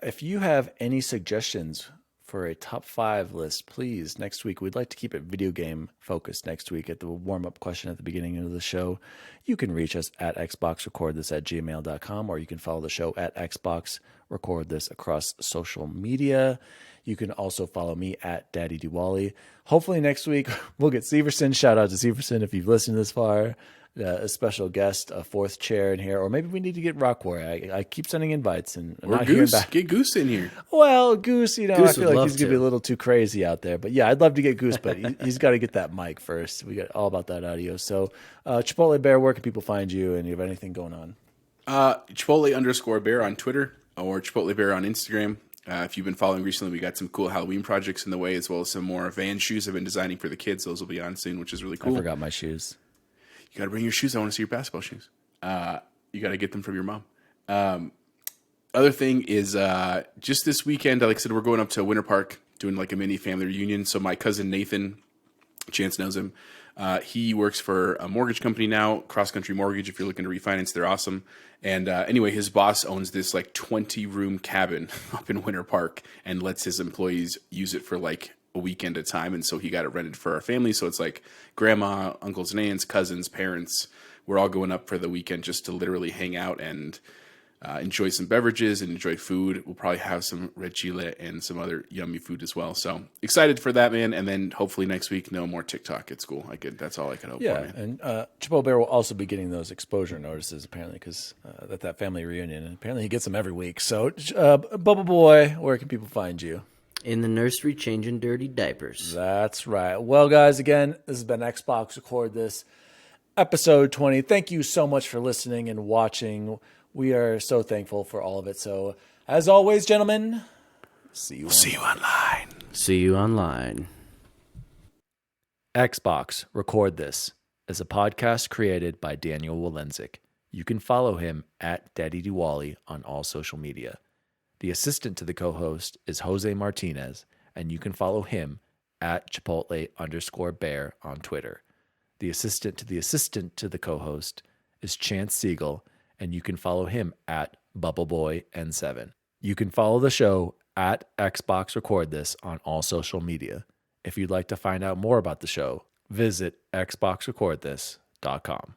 If you have any suggestions for a top 5 list, please, next week, we'd like to keep it video game focused next week at the warm-up question at the beginning of the show. You can reach us at xboxrecordthis@gmail.com, or you can follow the show at Xbox Record This across social media. You can also follow me at Daddy Diwali. Hopefully next week we'll get Severson. Shout out to Severson if you've listened this far. A special guest, a 4th chair in here, or maybe we need to get Rockwarrior. I keep sending invites and I'm Or not hearing Goose. back. Get Goose in here. Well, Goose, I Goose feel would like love he's gonna be a little too crazy out there. But yeah, I'd love to get Goose, but he's got to get that mic first. We got all about that audio. So, Chipotle Bear, where can people find you, and you have anything going on? Chipotle_bear on Twitter, or Chipotle Bear on Instagram. If you've been following recently, we got some cool Halloween projects in the way, as well as some more van shoes I've been designing for the kids. Those will be on soon, which is really cool. I forgot my shoes. You got to bring your shoes. I want to see your basketball shoes. You got to get them from your mom. Other thing is just this weekend, like I said, we're going up to Winter Park doing like a mini family reunion. So my cousin Nathan, Chance knows him. He works for a mortgage company now, Cross Country Mortgage. If you're looking to refinance, they're awesome. And anyway, his boss owns this like 20-room cabin up in Winter Park and lets his employees use it for like a weekend at a time. And so he got it rented for our family. So it's like grandma, uncles and aunts, cousins, parents. We're all going up for the weekend just to literally hang out and enjoy some beverages and enjoy food. We'll probably have some red chile and some other yummy food as well. So excited for that, man. And then hopefully next week, no more TikTok at school. That's all I can hope for, man. And Chipotle Bear will also be getting those exposure notices, apparently, because at that family reunion. And apparently he gets them every week. So, Bubble Boy, where can people find you? In the nursery changing dirty diapers. That's right. Well, guys, again, this has been Xbox Record This, episode 20. Thank you so much for listening and watching. We are so thankful for all of it. So, as always, gentlemen, see you See you online. See you online. Xbox Record This is a podcast created by Daniel Walenzik. You can follow him at Daddy Diwali on all social media. The assistant to the co-host is Jose Martinez, and you can follow him at Chipotle_bear on Twitter. The assistant to the co-host is Chance Siegel, and you can follow him at BubbleBoyN7. You can follow the show at Xbox Record This on all social media. If you'd like to find out more about the show, visit xboxrecordthis.com.